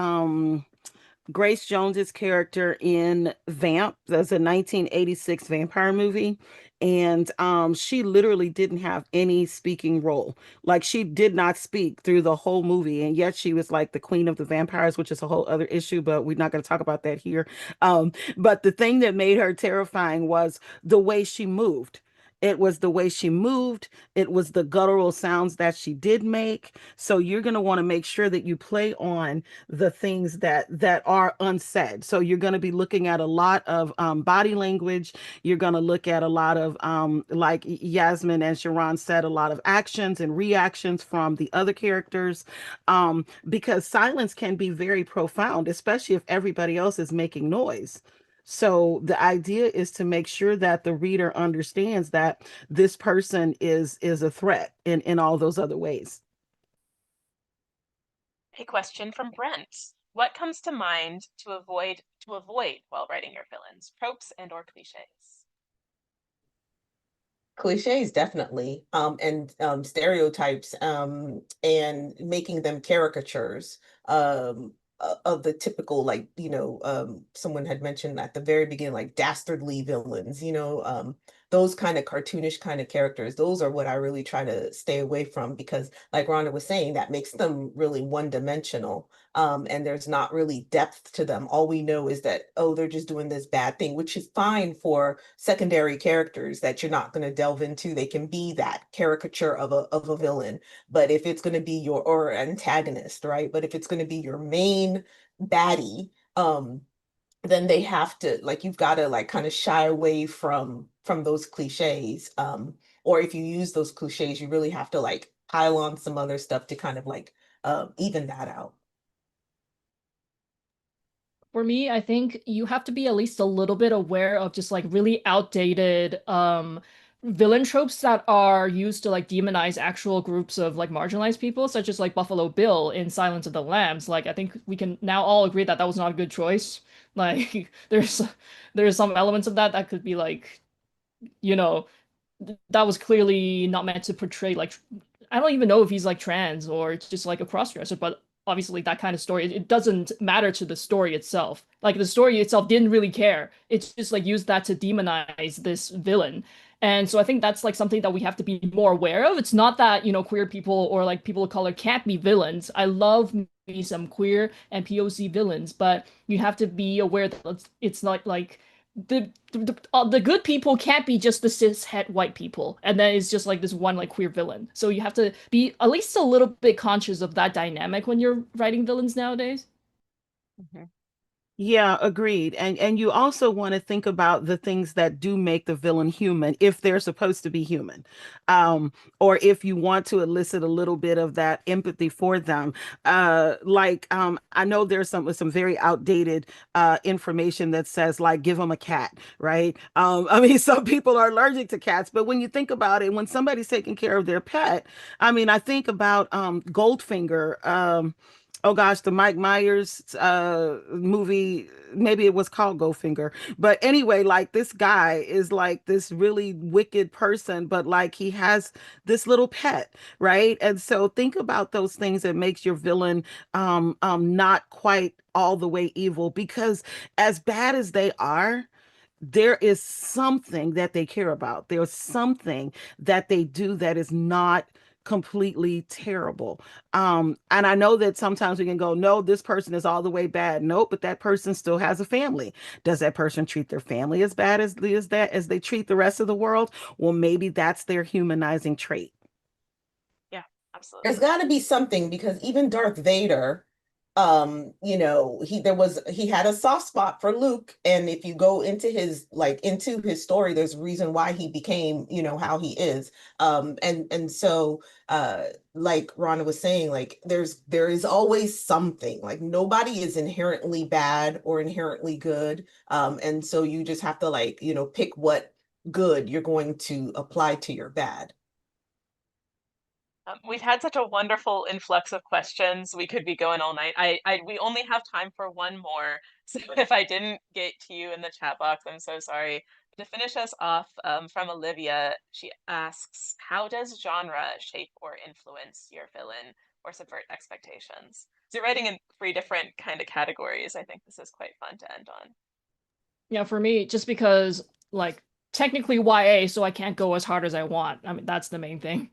Grace Jones's character in Vamp. That's a 1986 vampire movie. And she literally didn't have any speaking role. Like she did not speak through the whole movie. And yet she was like the queen of the vampires, which is a whole other issue, but we're not going to talk about that here. But the thing that made her terrifying was the way she moved. It was the way she moved. It was the guttural sounds that she did make. So you're going to want to make sure that you play on the things that are unsaid. So you're going to be looking at a lot of body language. You're going to look at a lot of like Yasmin and Xiran said, a lot of actions and reactions from the other characters, because silence can be very profound, especially if everybody else is making noise. So the idea is to make sure that the reader understands that this person is a threat in all those other ways. A question from Brent. What comes to mind to avoid while writing your villains? Tropes and or cliches. Cliches, definitely, and stereotypes, and making them caricatures of the typical, like, someone had mentioned at the very beginning, like dastardly villains, those kind of cartoonish kind of characters. Those are what I really try to stay away from because, like Rhonda was saying, that makes them really one-dimensional. And there's not really depth to them. All we know is that, oh, they're just doing this bad thing, which is fine for secondary characters that you're not going to delve into. They can be that caricature of a villain. But if it's going to be your or antagonist, right? But if it's going to be your main baddie, then they have to, like, you've got to like kind of shy away from those cliches. Or if you use those cliches, you really have to like pile on some other stuff to kind of like even that out. For me, I think you have to be at least a little bit aware of just like really outdated villain tropes that are used to like demonize actual groups of like marginalized people, such as like Buffalo Bill in Silence of the Lambs. Like I think we can now all agree that that was not a good choice. Like there's some elements of that that could be like, you know, that was clearly not meant to portray like I don't even know if he's like trans or it's just like a crossdresser, but obviously that kind of story it doesn't matter to the story itself. Like the story itself didn't really care. It's just like used that to demonize this villain. And so I think that's like something that we have to be more aware of. It's not that, queer people or like people of color can't be villains. I love me some queer and POC villains, but you have to be aware that it's not like the good people can't be just the cis het white people, and then it's just like this one like queer villain. So you have to be at least a little bit conscious of that dynamic when you're writing villains nowadays. Mhm. Yeah, agreed. And you also want to think about the things that do make the villain human if they're supposed to be human. Um, or if you want to elicit a little bit of that empathy for them. I know there's some very outdated information that says like give them a cat, right? I mean, some people are allergic to cats, but when you think about it, when somebody's taking care of their pet, I mean, I think about Goldfinger. oh gosh, the Mike Myers movie, maybe it was called Goldfinger. But anyway, like this guy is like this really wicked person, but like he has this little pet, right? And so think about those things that makes your villain not quite all the way evil, because as bad as they are, there is something that they care about. There's something that they do that is not completely terrible. And I know that sometimes we can go, no, this person is all the way bad. Nope, but that person still has a family. Does that person treat their family as bad as they treat the rest of the world? Well, maybe that's their humanizing trait. Yeah, There's absolutely. got to be something because even Darth Vader, he had a soft spot for Luke, and if you go into his story, there's a reason why he became, how he is. And so like Rhonda was saying, like there is always something. Like nobody is inherently bad or inherently good. And so you just have to pick what good you're going to apply to your bad. We've had such a wonderful influx of questions. We could be going all night. We only have time for one more. So if I didn't get to you in the chat box, I'm so sorry. To finish us off, from Olivia, she asks, how does genre shape or influence your villain or subvert expectations? So you're writing in three different kind of categories. I think this is quite fun to end on. Yeah, for me, just because like technically YA, so I can't go as hard as I want. I mean, that's the main thing.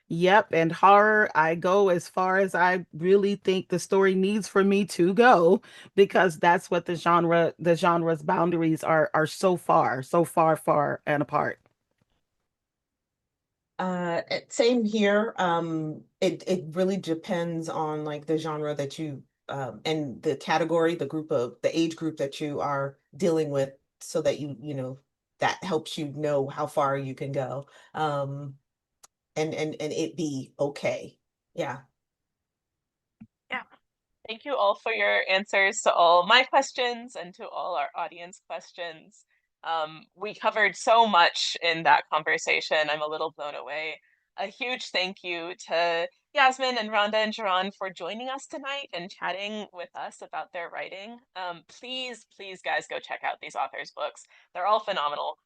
Yep, and horror, I go as far as I really think the story needs for me to go, because that's what the genre's boundaries are so far and apart. Same here. It really depends on like the genre that you and the category, the age group that you are dealing with, so that that helps you know how far you can go. And it be okay. Yeah. Yeah. Thank you all for your answers to all my questions and to all our audience questions. We covered so much in that conversation. I'm a little blown away. A huge thank you to Yasmin and Rhonda and Jaron for joining us tonight and chatting with us about their writing. Please, please, guys, go check out these authors' books. They're all phenomenal.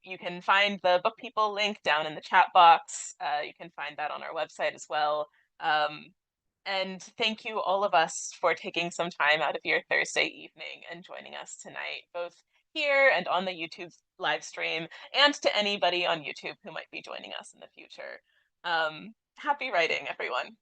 You can find the Book People link down in the chat box. You can find that on our website as well. And thank you, all of us, for taking some time out of your Thursday evening and joining us tonight, both here and on the YouTube live stream, and to anybody on YouTube who might be joining us in the future. Happy writing, everyone.